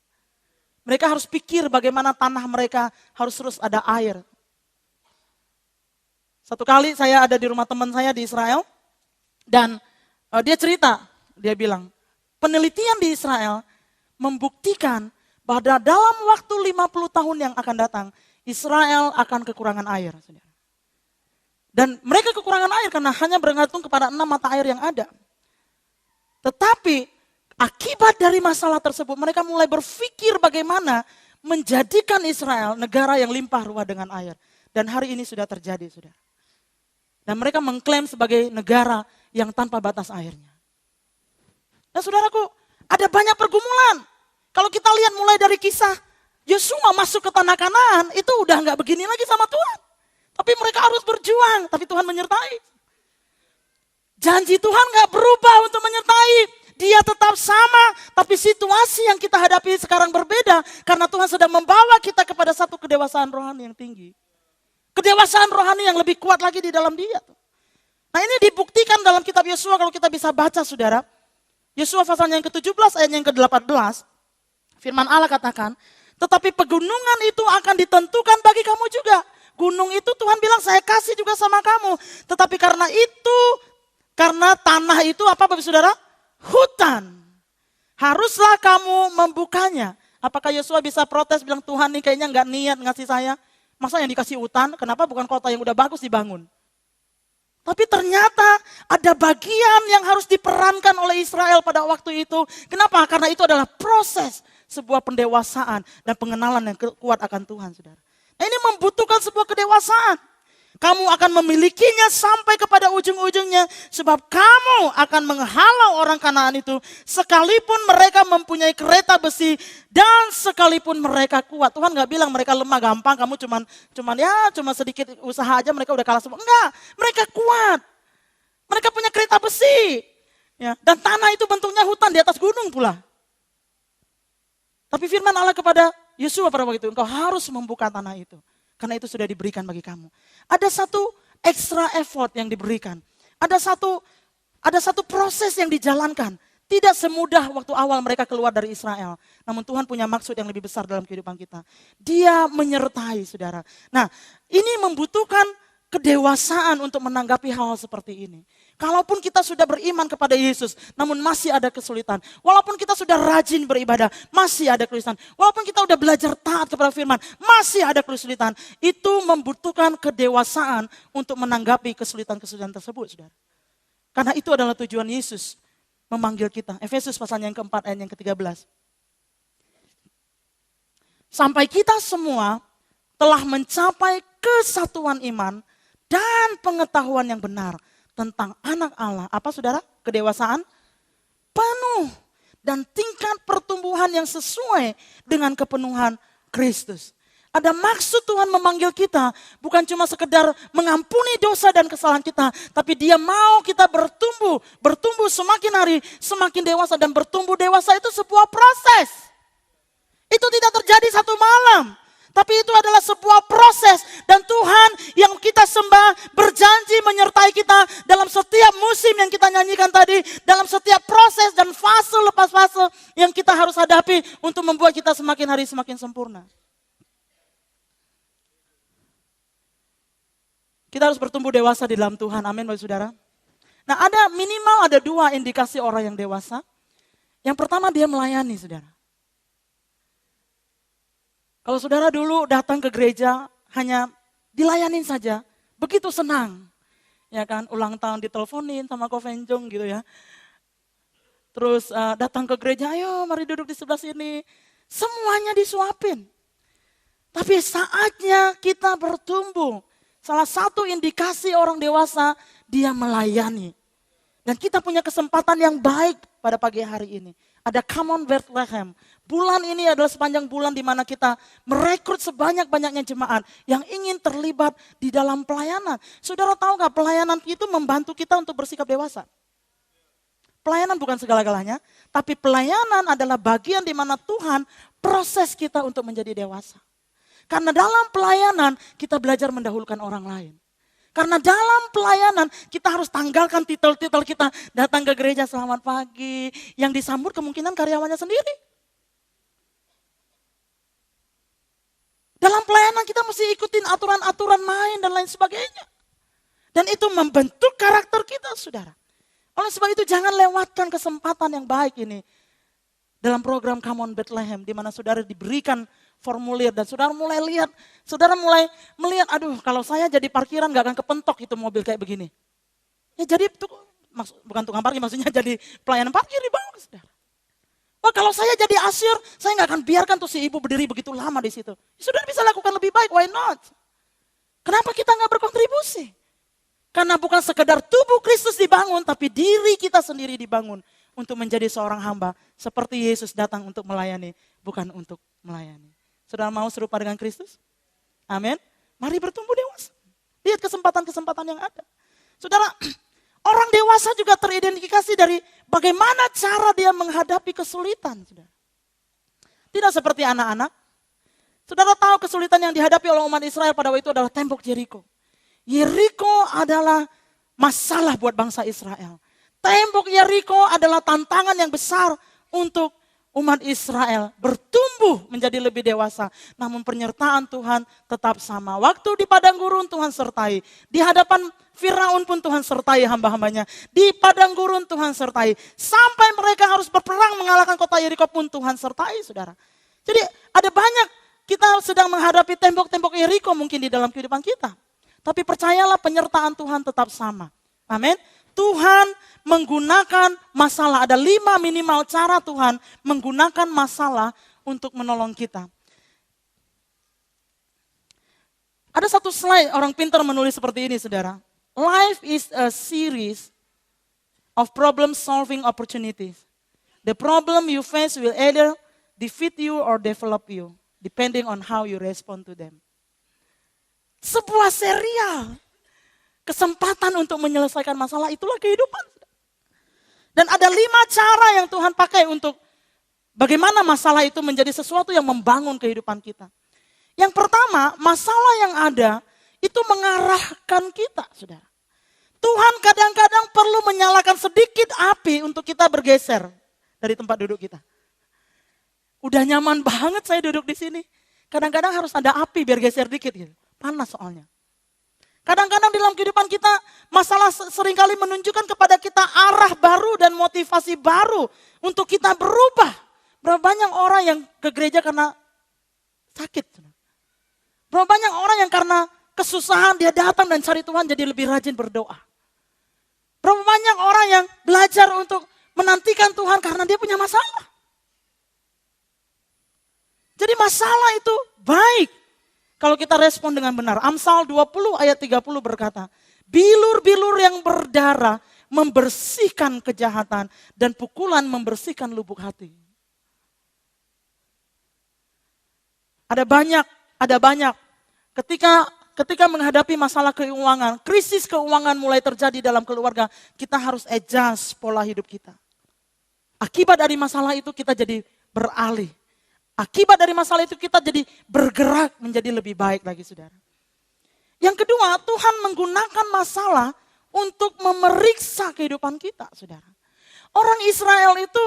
A: Mereka harus pikir bagaimana tanah mereka harus terus ada air. Satu kali saya ada di rumah teman saya di Israel. Dan Dia cerita, dia bilang, penelitian di Israel membuktikan bahwa dalam waktu 50 tahun yang akan datang, Israel akan kekurangan air. Dan mereka kekurangan air karena hanya bergantung kepada 6 mata air yang ada. Tetapi akibat dari masalah tersebut, mereka mulai berpikir bagaimana menjadikan Israel negara yang limpah ruah dengan air. Dan hari ini sudah terjadi, saudara. Dan mereka mengklaim sebagai negara yang tanpa batas airnya. Dan saudaraku, ada banyak pergumulan. Kalau kita lihat mulai dari kisah Yosua masuk ke tanah Kanaan, itu udah gak begini lagi sama Tuhan. Tapi mereka harus berjuang, tapi Tuhan menyertai. Janji Tuhan gak berubah untuk menyertai. Dia tetap sama, tapi situasi yang kita hadapi sekarang berbeda. Karena Tuhan sedang membawa kita kepada satu kedewasaan rohani yang tinggi. Kedewasaan rohani yang lebih kuat lagi di dalam dia. Nah ini dibuktikan dalam kitab Yosua kalau kita bisa baca saudara. Yosua pasalnya yang ke-17 ayat yang ke-18. Firman Allah katakan, tetapi pegunungan itu akan ditentukan bagi kamu juga. Gunung itu Tuhan bilang saya kasih juga sama kamu. Tetapi karena tanah itu apa Bapak Saudara? Hutan. Haruslah kamu membukanya. Apakah Yosua bisa protes bilang Tuhan nih kayaknya gak niat ngasih saya. Masa yang dikasih hutan, kenapa bukan kota yang udah bagus dibangun? Tapi ternyata ada bagian yang harus diperankan oleh Israel pada waktu itu. Kenapa? Karena itu adalah proses sebuah pendewasaan dan pengenalan yang kuat akan Tuhan, saudara. Nah, ini membutuhkan sebuah kedewasaan. Kamu akan memilikinya sampai kepada ujung-ujungnya. Sebab kamu akan menghalau orang Kanaan itu. Sekalipun mereka mempunyai kereta besi. Dan sekalipun mereka kuat. Tuhan gak bilang mereka lemah gampang. Kamu cuma sedikit usaha aja mereka udah kalah semua. Enggak, mereka kuat. Mereka punya kereta besi. Ya, dan tanah itu bentuknya hutan di atas gunung pula. Tapi firman Allah kepada Yosua pada waktu itu. Engkau harus membuka tanah itu. Karena itu sudah diberikan bagi kamu. Ada satu extra effort yang diberikan. Ada satu proses yang dijalankan. Tidak semudah waktu awal mereka keluar dari Israel. Namun Tuhan punya maksud yang lebih besar dalam kehidupan kita. Dia menyertai saudara. Nah ini membutuhkan kedewasaan untuk menanggapi hal seperti ini. Kalaupun kita sudah beriman kepada Yesus, namun masih ada kesulitan. Walaupun kita sudah rajin beribadah, masih ada kesulitan. Walaupun kita sudah belajar taat kepada firman, masih ada kesulitan. Itu membutuhkan kedewasaan untuk menanggapi kesulitan-kesulitan tersebut, saudara. Karena itu adalah tujuan Yesus memanggil kita. Efesus pasalnya yang keempat ayat yang ke-13. Sampai kita semua telah mencapai kesatuan iman dan pengetahuan yang benar tentang anak Allah. Apa saudara? Kedewasaan penuh. Dan tingkat pertumbuhan yang sesuai dengan kepenuhan Kristus. Ada maksud Tuhan memanggil kita. Bukan cuma sekedar mengampuni dosa dan kesalahan kita. Tapi dia mau kita bertumbuh. Bertumbuh semakin hari semakin dewasa. Dan bertumbuh dewasa itu sebuah proses. Itu tidak terjadi satu malam. Tapi itu adalah sebuah proses. Dan Tuhan yang kita sembah berjanji menyertai kita dalam setiap musim yang kita nyanyikan tadi. Dalam setiap proses dan fase lepas fase yang kita harus hadapi untuk membuat kita semakin hari semakin sempurna. Kita harus bertumbuh dewasa di dalam Tuhan. Amin Bapak Saudara. Nah minimal ada 2 indikasi orang yang dewasa. Yang pertama dia melayani saudara. Kalau saudara dulu datang ke gereja hanya dilayanin saja, begitu senang. Ya kan, ulang tahun diteleponin sama Kovenjong gitu ya. Terus datang ke gereja, ayo mari duduk di sebelah sini. Semuanya disuapin. Tapi saatnya kita bertumbuh. Salah satu indikasi orang dewasa, dia melayani. Dan kita punya kesempatan yang baik pada pagi hari ini. Ada Come on Bethlehem. Bulan ini adalah sepanjang bulan di mana kita merekrut sebanyak-banyaknya jemaat yang ingin terlibat di dalam pelayanan. Saudara tahu gak pelayanan itu membantu kita untuk bersikap dewasa? Pelayanan bukan segala-galanya, tapi pelayanan adalah bagian di mana Tuhan proses kita untuk menjadi dewasa. Karena dalam pelayanan kita belajar mendahulukan orang lain. Karena dalam pelayanan kita harus tanggalkan titel-titel kita. Datang ke gereja selamat pagi. Yang disambut kemungkinan karyawannya sendiri. Dalam pelayanan kita mesti ikutin aturan-aturan main dan lain sebagainya. Dan itu membentuk karakter kita saudara. Oleh sebab itu jangan lewatkan kesempatan yang baik ini. Dalam program Come On Bethlehem, di mana saudara diberikan formulir dan saudara mulai melihat, aduh kalau saya jadi parkiran gak akan kepentok itu mobil kayak begini. Ya jadi bukan tukang parkir, maksudnya jadi pelayanan parkir di bawah, saudara. Wah kalau saya jadi asyir, saya gak akan biarkan tuh si ibu berdiri begitu lama di situ. Saudara bisa lakukan lebih baik, why not? Kenapa kita gak berkontribusi? Karena bukan sekedar tubuh Kristus dibangun, tapi diri kita sendiri dibangun untuk menjadi seorang hamba. Seperti Yesus datang untuk melayani, bukan untuk melayani. Saudara mau serupa dengan Kristus? Amin. Mari bertumbuh dewasa. Lihat kesempatan-kesempatan yang ada. Saudara, orang dewasa juga teridentifikasi dari bagaimana cara dia menghadapi kesulitan. Saudara. Tidak seperti anak-anak. Saudara tahu kesulitan yang dihadapi oleh umat Israel pada waktu itu adalah tembok Yeriko. Yeriko adalah masalah buat bangsa Israel. Tembok Yeriko adalah tantangan yang besar untuk umat Israel bertumbuh menjadi lebih dewasa. Namun penyertaan Tuhan tetap sama. Waktu di padang gurun Tuhan sertai. Di hadapan Firaun pun Tuhan sertai hamba-hambanya. Di padang gurun Tuhan sertai. Sampai mereka harus berperang mengalahkan kota Yeriko pun Tuhan sertai, saudara. Jadi ada banyak kita sedang menghadapi tembok-tembok Yeriko mungkin di dalam kehidupan kita. Tapi percayalah penyertaan Tuhan tetap sama. Amin. Tuhan menggunakan masalah. Ada 5 minimal cara Tuhan menggunakan masalah untuk menolong kita. Ada satu slide orang pintar menulis seperti ini, saudara. Life is a series of problem solving opportunities. The problem you face will either defeat you or develop you, depending on how you respond to them. Sebuah serial. Kesempatan untuk menyelesaikan masalah itulah kehidupan. Dan ada 5 cara yang Tuhan pakai untuk bagaimana masalah itu menjadi sesuatu yang membangun kehidupan kita. Yang pertama, masalah yang ada itu mengarahkan kita, saudara. Tuhan kadang-kadang perlu menyalakan sedikit api untuk kita bergeser dari tempat duduk kita. Udah nyaman banget saya duduk di sini. Kadang-kadang harus ada api biar geser dikit gitu. Panas soalnya. Kadang-kadang dalam kehidupan kita masalah seringkali menunjukkan kepada kita arah baru dan motivasi baru untuk kita berubah. Berapa banyak orang yang ke gereja karena sakit. Berapa banyak orang yang karena kesusahan dia datang dan cari Tuhan jadi lebih rajin berdoa. Berapa banyak orang yang belajar untuk menantikan Tuhan karena dia punya masalah. Jadi masalah itu baik. Kalau kita respon dengan benar. Amsal 20 ayat 30 berkata, bilur-bilur yang berdarah membersihkan kejahatan dan pukulan membersihkan lubuk hati. Ada banyak. Ketika menghadapi masalah keuangan, krisis keuangan mulai terjadi dalam keluarga, kita harus adjust pola hidup kita. Akibat dari masalah itu kita jadi beralih. Akibat dari masalah itu kita jadi bergerak menjadi lebih baik lagi, saudara. Yang kedua, Tuhan menggunakan masalah untuk memeriksa kehidupan kita, saudara. Orang Israel itu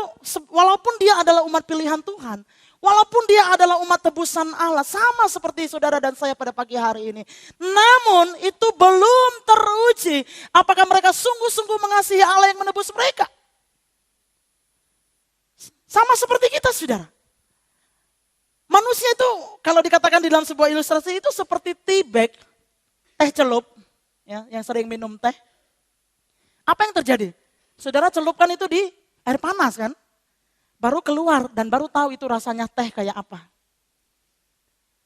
A: walaupun dia adalah umat pilihan Tuhan, walaupun dia adalah umat tebusan Allah, sama seperti saudara dan saya pada pagi hari ini. Namun itu belum teruji apakah mereka sungguh-sungguh mengasihi Allah yang menebus mereka. Sama seperti kita, saudara. Manusia itu kalau dikatakan di dalam sebuah ilustrasi itu seperti tea bag, teh celup, ya, yang sering minum teh. Apa yang terjadi? Saudara celupkan itu di air panas kan? Baru keluar dan baru tahu itu rasanya teh kayak apa.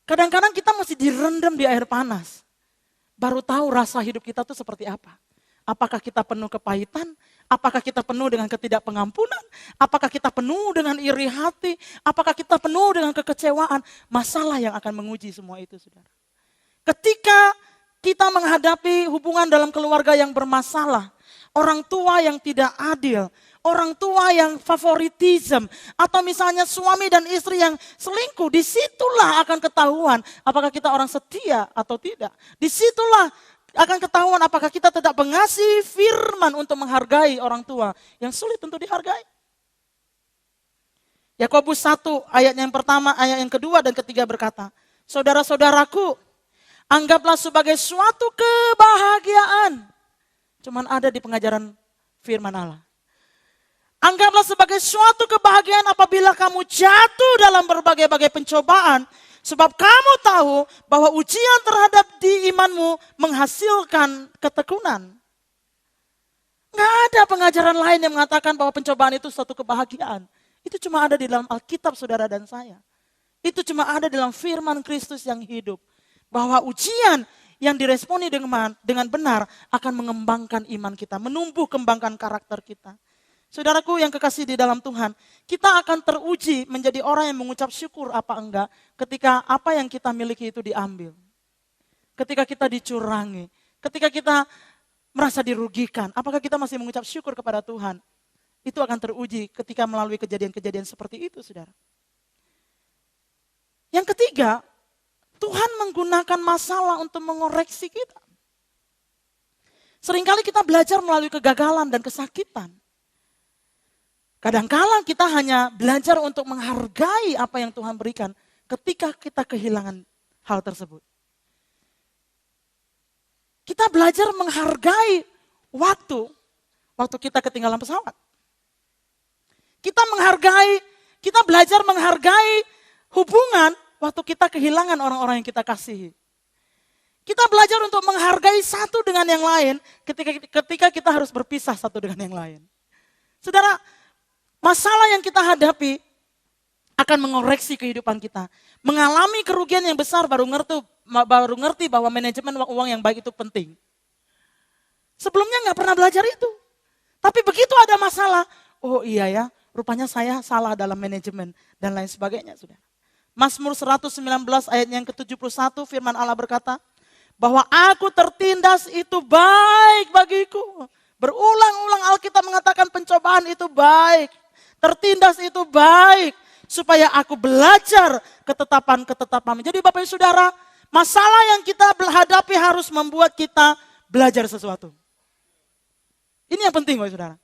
A: Kadang-kadang kita mesti direndam di air panas. Baru tahu rasa hidup kita itu seperti apa. Apakah kita penuh kepahitan? Apakah kita penuh dengan ketidakpengampunan? Apakah kita penuh dengan iri hati? Apakah kita penuh dengan kekecewaan? Masalah yang akan menguji semua itu, saudara. Ketika kita menghadapi hubungan dalam keluarga yang bermasalah, orang tua yang tidak adil, orang tua yang favoritism, atau misalnya suami dan istri yang selingkuh, disitulah akan ketahuan apakah kita orang setia atau tidak. Disitulah akan ketahuan apakah kita tidak mengasihi firman untuk menghargai orang tua yang sulit untuk dihargai. Yakobus 1 ayat yang pertama, ayat yang kedua dan ketiga berkata, saudara-saudaraku, anggaplah sebagai suatu kebahagiaan. Cuman ada di pengajaran firman Allah. Anggaplah sebagai suatu kebahagiaan apabila kamu jatuh dalam berbagai-bagai pencobaan. Sebab kamu tahu bahwa ujian terhadap di imanmu menghasilkan ketekunan. Nggak ada pengajaran lain yang mengatakan bahwa pencobaan itu suatu kebahagiaan. Itu cuma ada di dalam Alkitab saudara dan saya. Itu cuma ada dalam firman Kristus yang hidup. Bahwa ujian yang diresponi dengan benar akan mengembangkan iman kita. Menumbuh kembangkan karakter kita. Saudaraku yang kekasih di dalam Tuhan, kita akan teruji menjadi orang yang mengucap syukur apa enggak ketika apa yang kita miliki itu diambil. Ketika kita dicurangi, ketika kita merasa dirugikan, apakah kita masih mengucap syukur kepada Tuhan? Itu akan teruji ketika melalui kejadian-kejadian seperti itu, saudara. Yang ketiga, Tuhan menggunakan masalah untuk mengoreksi kita. Seringkali kita belajar melalui kegagalan dan kesakitan. Kadang-kala kita hanya belajar untuk menghargai apa yang Tuhan berikan ketika kita kehilangan hal tersebut. Kita belajar menghargai waktu kita ketinggalan pesawat. Kita belajar menghargai hubungan waktu kita kehilangan orang-orang yang kita kasihi. Kita belajar untuk menghargai satu dengan yang lain ketika kita harus berpisah satu dengan yang lain. Saudara, masalah yang kita hadapi akan mengoreksi kehidupan kita. Mengalami kerugian yang besar baru ngerti bahwa manajemen uang yang baik itu penting. Sebelumnya gak pernah belajar itu. Tapi begitu ada masalah, oh iya ya, rupanya saya salah dalam manajemen dan lain sebagainya. Saudara. Mazmur 119 ayat yang ke-71 firman Allah berkata, bahwa aku tertindas itu baik bagiku. Berulang-ulang Alkitab mengatakan pencobaan itu baik. Tertindas itu baik supaya aku belajar ketetapan-ketetapan. Jadi Bapak Ibu Saudara, masalah yang kita hadapi harus membuat kita belajar sesuatu. Ini yang penting Bapak Ibu Saudara.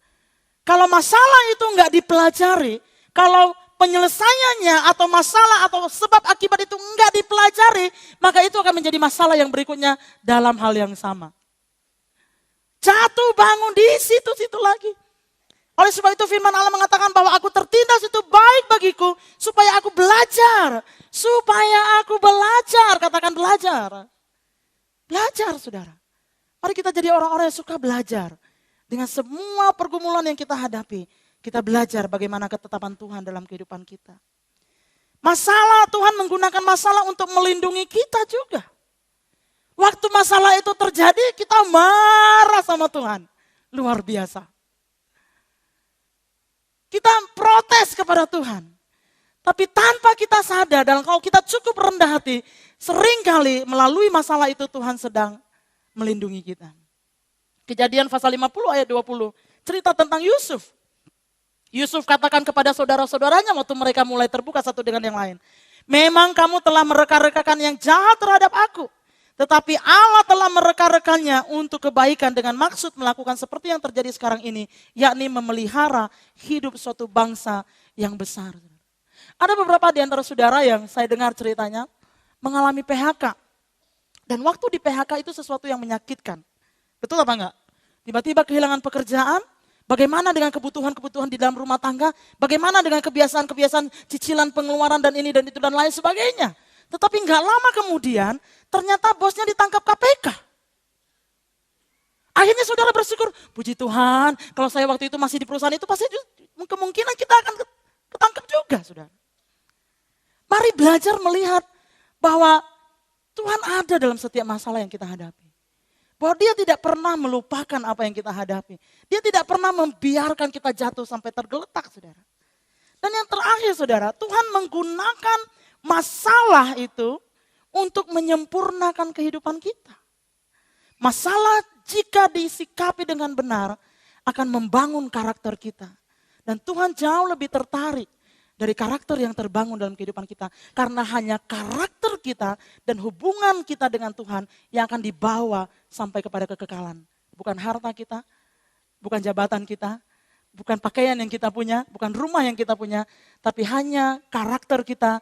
A: Kalau masalah itu enggak dipelajari, kalau penyelesaiannya atau masalah atau sebab akibat itu enggak dipelajari, maka itu akan menjadi masalah yang berikutnya dalam hal yang sama. Jatuh bangun di situ-situ lagi. Oleh sebab itu firman Allah mengatakan bahwa aku tertindas itu baik bagiku supaya aku belajar. Supaya aku belajar, katakan belajar. Belajar saudara. Mari kita jadi orang-orang yang suka belajar. Dengan semua pergumulan yang kita hadapi, kita belajar bagaimana ketetapan Tuhan dalam kehidupan kita. Masalah, Tuhan menggunakan masalah untuk melindungi kita juga. Waktu masalah itu terjadi, kita marah sama Tuhan. Luar biasa. Kita protes kepada Tuhan. Tapi tanpa kita sadar dan kalau kita cukup rendah hati, seringkali melalui masalah itu Tuhan sedang melindungi kita. Kejadian pasal 50 ayat 20, cerita tentang Yusuf. Yusuf katakan kepada saudara-saudaranya waktu mereka mulai terbuka satu dengan yang lain. Memang kamu telah mereka-rekakan yang jahat terhadap aku. Tetapi Allah telah mereka-rekannya untuk kebaikan dengan maksud melakukan seperti yang terjadi sekarang ini. Yakni memelihara hidup suatu bangsa yang besar. Ada beberapa di antara saudara yang saya dengar ceritanya mengalami PHK. Dan waktu di PHK itu sesuatu yang menyakitkan. Betul apa enggak? Tiba-tiba kehilangan pekerjaan. Bagaimana dengan kebutuhan-kebutuhan di dalam rumah tangga? Bagaimana dengan kebiasaan-kebiasaan cicilan pengeluaran dan ini dan itu dan lain sebagainya? Tetapi nggak lama kemudian ternyata bosnya ditangkap KPK. Akhirnya saudara bersyukur, puji Tuhan kalau saya waktu itu masih di perusahaan itu pasti kemungkinan kita akan ketangkap juga saudara. Mari belajar melihat bahwa Tuhan ada dalam setiap masalah yang kita hadapi. Bahwa dia tidak pernah melupakan apa yang kita hadapi. Dia tidak pernah membiarkan kita jatuh sampai tergeletak saudara. Dan yang terakhir saudara, Tuhan menggunakan masalah itu untuk menyempurnakan kehidupan kita. Masalah jika disikapi dengan benar akan membangun karakter kita. Dan Tuhan jauh lebih tertarik dari karakter yang terbangun dalam kehidupan kita. Karena hanya karakter kita dan hubungan kita dengan Tuhan yang akan dibawa sampai kepada kekekalan. Bukan harta kita, bukan jabatan kita, bukan pakaian yang kita punya, bukan rumah yang kita punya. Tapi hanya karakter kita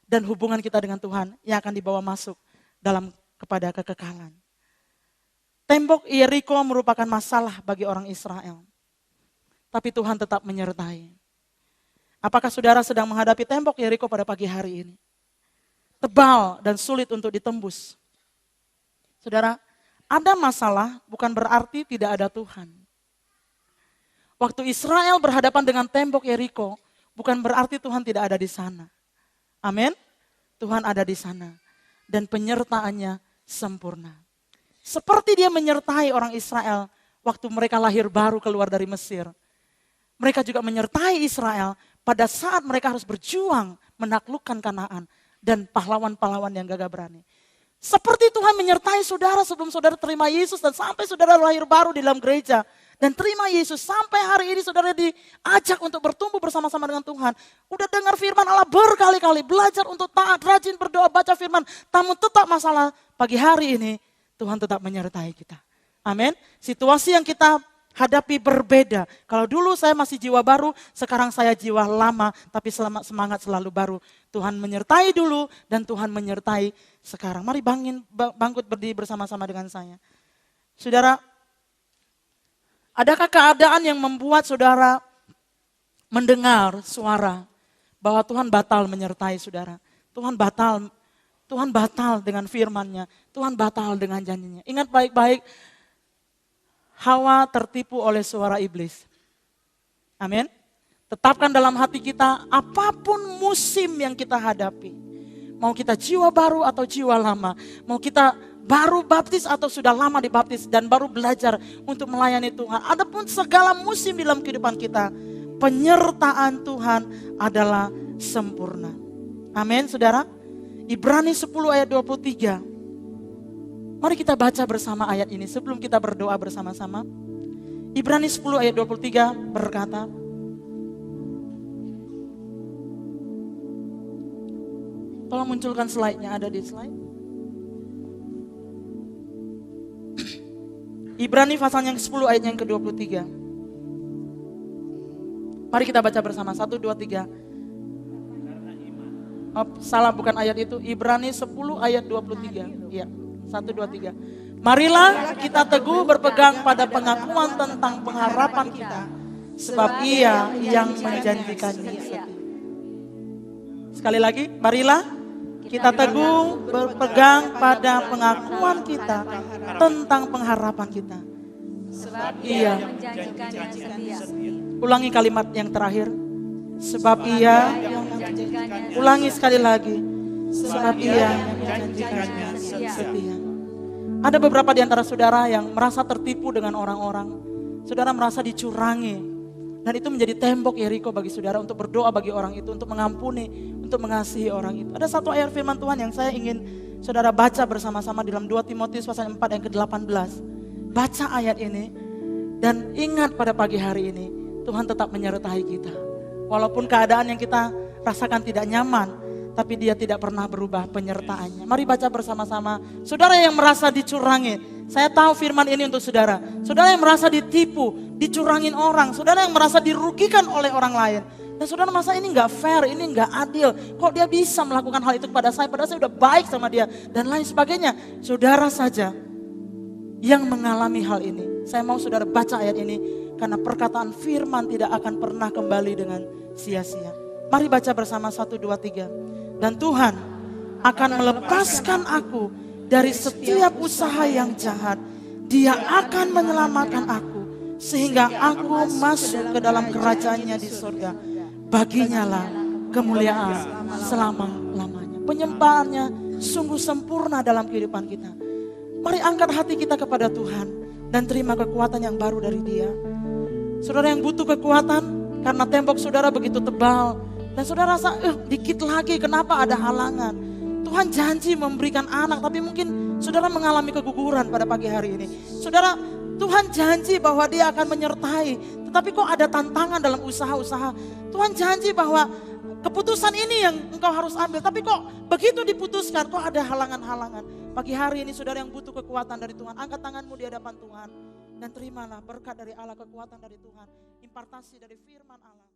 A: dan hubungan kita dengan Tuhan yang akan dibawa masuk kepada kekekalan. Tembok Yeriko merupakan masalah bagi orang Israel. tapi Tuhan tetap menyertai. Apakah saudara sedang menghadapi tembok Yeriko pada pagi hari ini? Tebal dan sulit untuk ditembus. Saudara, ada masalah bukan berarti tidak ada Tuhan. Waktu Israel berhadapan dengan tembok Yeriko, bukan berarti Tuhan tidak ada di sana. Amin. Tuhan ada di sana. Dan penyertaannya sempurna. Seperti dia menyertai orang Israel waktu mereka lahir baru keluar dari Mesir. Mereka juga menyertai Israel pada saat mereka harus berjuang menaklukkan Kanaan dan pahlawan-pahlawan yang gagah berani. Seperti Tuhan menyertai saudara sebelum saudara terima Yesus dan sampai saudara lahir baru di dalam gereja. Dan terima Yesus sampai hari ini saudara diajak untuk bertumbuh bersama-sama dengan Tuhan. Udah dengar firman Allah berkali-kali, belajar untuk taat, rajin berdoa, baca firman. Namun tetap masalah pagi hari ini Tuhan tetap menyertai kita. Amin. Situasi yang kita hadapi berbeda. Kalau dulu saya masih jiwa baru, sekarang saya jiwa lama, tapi semangat selalu baru. Tuhan menyertai dulu dan Tuhan menyertai sekarang. Mari bangkit berdiri bersama-sama dengan saya. Saudara, adakah keadaan yang membuat saudara mendengar suara bahwa Tuhan batal menyertai saudara? Tuhan batal dengan firman-Nya. Tuhan batal dengan janjinya. Ingat baik-baik, Hawa tertipu oleh suara iblis. Amin. Tetapkan dalam hati kita apapun musim yang kita hadapi. Mau kita jiwa baru atau jiwa lama. Mau kita baru baptis atau sudah lama dibaptis dan baru belajar untuk melayani Tuhan. Adapun segala musim dalam kehidupan kita, penyertaan Tuhan adalah sempurna. Amin, saudara. Ibrani 10 ayat 23. Mari kita baca bersama ayat ini sebelum kita berdoa bersama-sama. Ibrani 10 ayat 23 berkata, tolong munculkan slide-nya, ada di slide. Ibrani pasal yang 10 ayat yang ke-23. Mari kita baca bersama, 1, 2, 3. Oh, salah, bukan ayat itu, Ibrani 10 ayat 23. Iya. 1, 2, 3. Marilah kita teguh berpegang pada pengakuan tentang pengharapan kita. Sebab Ia yang menjanjikannya setia. Sekali lagi, marilah kita teguh berpegang pada pengakuan kita tentang pengharapan kita. Sebab Ia menjanjikannya setia. Ulangi kalimat yang terakhir. Sebab Ia yang menjanjikannya. Ulangi sekali lagi. Sebab Ia yang menjanjikannya setia. Ada beberapa di antara saudara yang merasa tertipu dengan orang-orang. Saudara merasa dicurangi. Dan itu menjadi tembok Yeriko bagi saudara untuk berdoa bagi orang itu. Untuk mengampuni, untuk mengasihi orang itu. Ada satu ayat firman Tuhan yang saya ingin saudara baca bersama-sama dalam 2 Timotius pasal 4 yang ke-18. Baca ayat ini. Dan ingat pada pagi hari ini, Tuhan tetap menyertai kita. Walaupun keadaan yang kita rasakan tidak nyaman, tapi Dia tidak pernah berubah penyertaannya. Mari baca bersama-sama. Saudara yang merasa dicurangi, saya tahu firman ini untuk saudara. Saudara yang merasa ditipu, dicurangin orang. Saudara yang merasa dirugikan oleh orang lain. Dan saudara merasa ini gak fair, ini gak adil. Kok dia bisa melakukan hal itu kepada saya, padahal saya udah baik sama dia. Dan lain sebagainya. Saudara saja yang mengalami hal ini. Saya mau saudara baca ayat ini. Karena perkataan firman tidak akan pernah kembali dengan sia-sia. Mari baca bersama, 1, 2, 3. Dan Tuhan akan melepaskan aku dari setiap usaha yang jahat. Dia akan menyelamatkan aku sehingga aku masuk ke dalam kerajaan-Nya di surga. Baginya lah kemuliaan selama-lamanya. Penyembahannya sungguh sempurna dalam kehidupan kita. Mari angkat hati kita kepada Tuhan dan terima kekuatan yang baru dari Dia. Saudara yang butuh kekuatan karena tembok saudara begitu tebal. Dan saudara rasa, dikit lagi kenapa ada halangan. Tuhan janji memberikan anak, tapi mungkin saudara mengalami keguguran pada pagi hari ini. Saudara, Tuhan janji bahwa Dia akan menyertai, tetapi kok ada tantangan dalam usaha-usaha. Tuhan janji bahwa keputusan ini yang engkau harus ambil, tapi kok begitu diputuskan, kok ada halangan-halangan. Pagi hari ini saudara yang butuh kekuatan dari Tuhan, angkat tanganmu di hadapan Tuhan. Dan terimalah berkat dari Allah, kekuatan dari Tuhan, impartasi dari firman Allah.